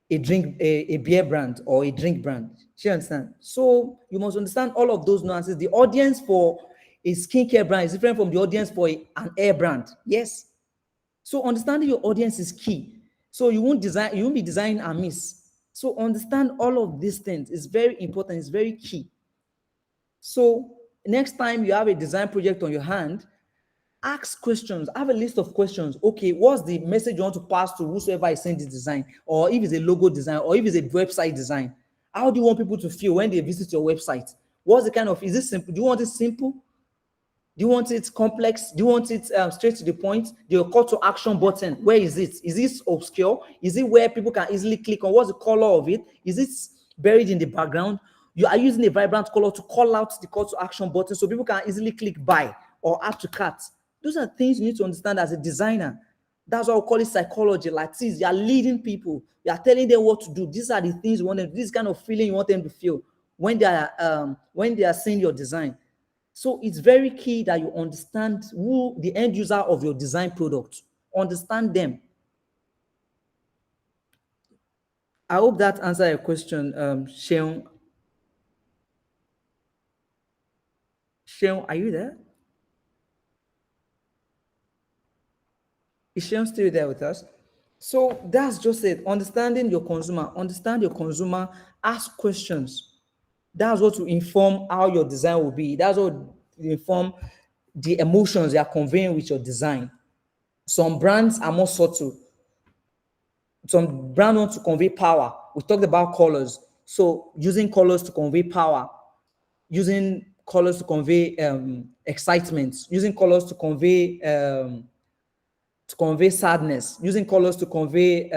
a beer brand or a drink brand. You understand? So you must understand all of those nuances. The audience for a skincare brand is different from the audience for an air brand. Yes. So understanding your audience is key. So you won't be designing and miss. So understand all of these things is very important. It's very key. So next time you have a design project on your hand, ask questions. Have a list of questions. Okay, what's the message you want to pass to whosoever is saying the design, or if it's a logo design, or if it's a website design? How do you want people to feel when they visit your website? What's the kind of, is it simple? Do you want it simple? Do you want it complex? Do you want it straight to the point? The call to action button, where is it? Is this obscure? Is it where people can easily click on? What's the color of it? Is it buried in the background? You are using a vibrant color to call out the call to action button so people can easily click buy or add to cart. Those are things you need to understand as a designer. That's why we call it psychology. Like this, you are leading people. You are telling them what to do. These are the things you want them. This kind of feeling you want them to feel when they are seeing your design. So it's very key that you understand who the end user of your design product. Understand them. I hope that answered your question, Sheon. Sheon, are you there? Is Sheon still there with us? So that's just it. Understanding your consumer. Understand your consumer. Ask questions. That's what will inform how your design will be. That's what will inform the emotions you are conveying with your design. Some brands are more subtle. Some brands want to convey power. We talked about colors. So using colors to convey power, using colors to convey excitement, using colors to convey sadness, using colors to convey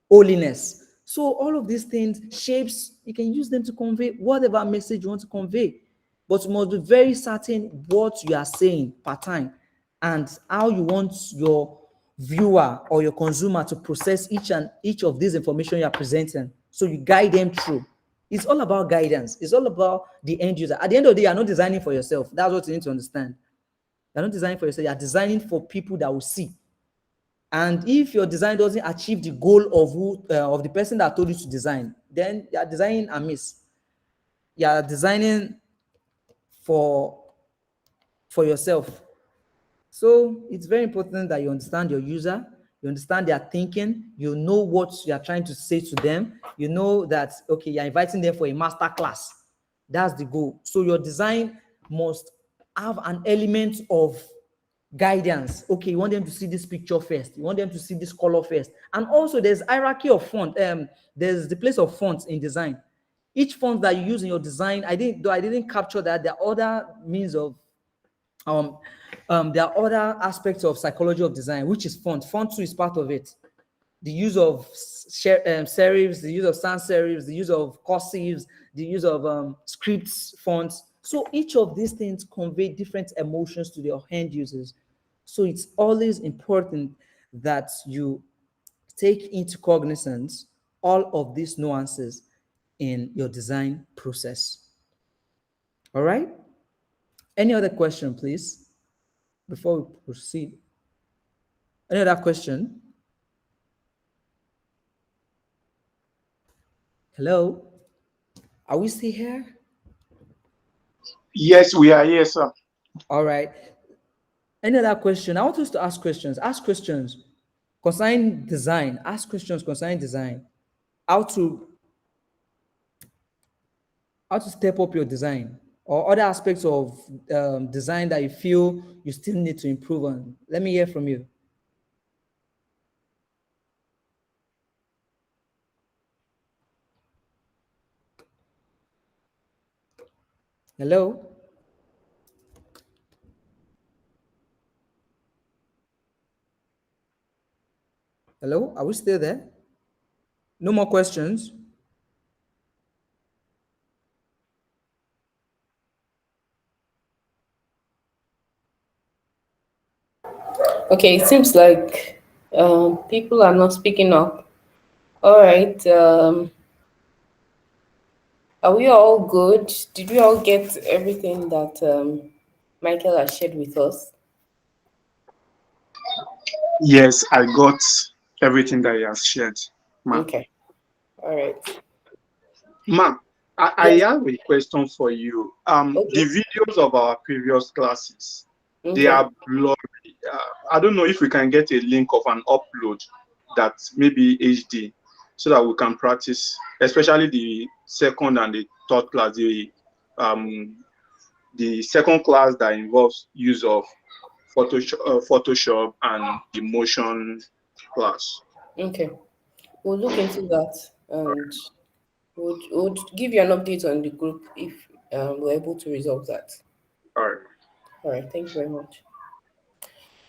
holiness. So all of these things, shapes, you can use them to convey whatever message you want to convey. but you must be very certain what you are saying per time and how you want your viewer or your consumer to process each of these information you are presenting. So you guide them through. It's all about guidance. It's all about the end user. At the end of the day, you're not designing for yourself. That's what you need to understand. You're not designing for yourself. You're designing for people that will see. And if your design doesn't achieve the goal of the person that told you to design, then you're designing amiss. You're designing for yourself. So it's very important that you understand your user, you understand their thinking, you know what you are trying to say to them, you know that, okay, you're inviting them for a master class. That's the goal. So your design must have an element of guidance. Okay, you want them to see this picture first, you want them to see this color first. And also there's hierarchy of font. There's the place of fonts in design. Each font that you use in your design, I didn't capture that. There are other means of there are other aspects of psychology of design, which is font. Font too is part of it. The use of serifs, the use of sans serifs, the use of cursives, the use of scripts, fonts. So each of these things convey different emotions to their end users. So it's always important that you take into cognizance all of these nuances in your design process. All right? Any other question, please, before we proceed? Any other question? Hello? Are we still here? Yes, we are here, sir. All right. Any other question? I want us to ask questions. Ask questions concerning design. Ask questions concerning design. How to step up your design, or other aspects of design that you feel you still need to improve on. Let me hear from you. Hello? Hello? Are we still there? No more questions? Okay, it seems like people are not speaking up. All right. Are we all good? Did we all get everything that Michael has shared with us? Yes, I got everything that he has shared, ma'am. Okay. All right. Ma'am, I Yes. have a question for you. The Okay. videos of our previous classes, they Okay. are blurry. I don't know if we can get a link of an upload that maybe HD, so that we can practice, especially the second and the third class, the second class that involves use of Photoshop and the motion class. Okay. We'll look into that and we'll give you an update on the group if we're able to resolve that. All right. All right. Thank you very much.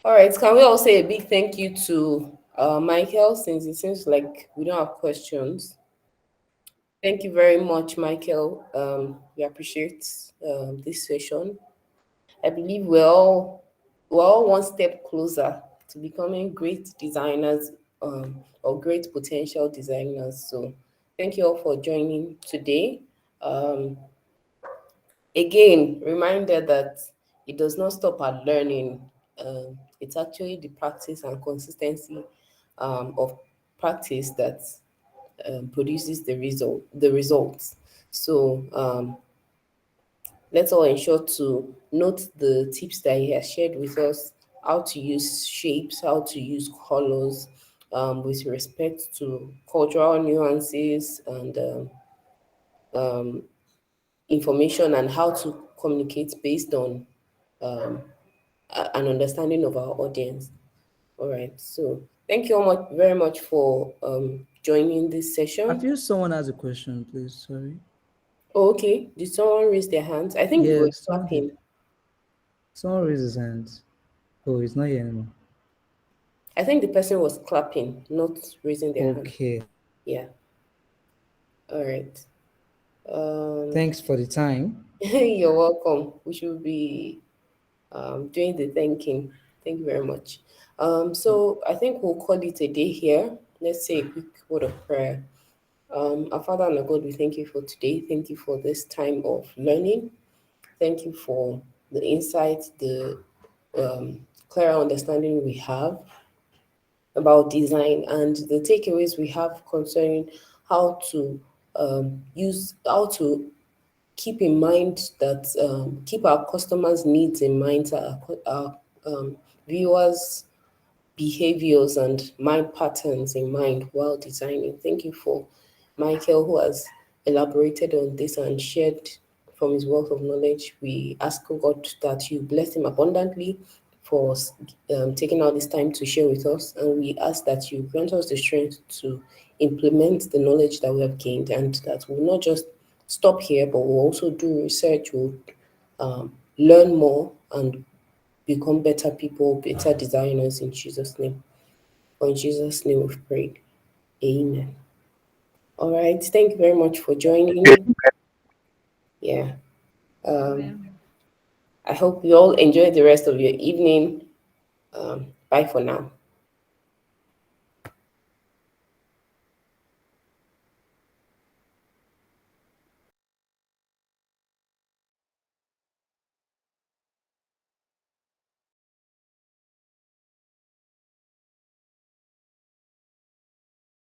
All right. Can we all say a big thank you to Michael, since it seems like we don't have questions? Thank you very much, Michael. We appreciate this session. I believe we're all one step closer to becoming great designers, or great potential designers. So thank you all for joining today. Um, Again, reminder that it does not stop at learning. It's actually the practice and consistency of practice that produces the results. So let's all ensure to note the tips that he has shared with us: how to use shapes, how to use colors, with respect to cultural nuances and information, and how to communicate based on um, an understanding of our audience. All right. So thank you all very much for joining this I session. feel someone has a question, please. Sorry. Oh, okay. Did someone raise their hands? I think they were Yes, someone did. clapping. Someone raised his hand. Oh, he's not here anymore. I think the person was clapping, not raising their hand. Okay. Yeah. All right. Thanks for the time. You're welcome. We should be doing the thanking. Thank you very much. So I think we'll call it a day here. Let's say a quick word of prayer. Our Father and our God, we thank you for today. Thank you for this time of learning. Thank you for the insight, the clearer understanding we have about design and the takeaways we have concerning how to how to keep in mind that keep our customers' needs in mind, our viewers' behaviors and mind patterns in mind while designing. Thank you for Michael, who has elaborated on this and shared from his wealth of knowledge. We ask, oh God, that you bless him abundantly for taking out this time to share with us. And we ask that you grant us the strength to implement the knowledge that we have gained, and that we'll not just stop here, but we'll also do research, we'll learn more and become better people, better designers in Jesus' name. For in Jesus' name we've prayed. Amen. All right. Thank you very much for joining. Yeah. I hope you all enjoy the rest of your evening. Bye for now.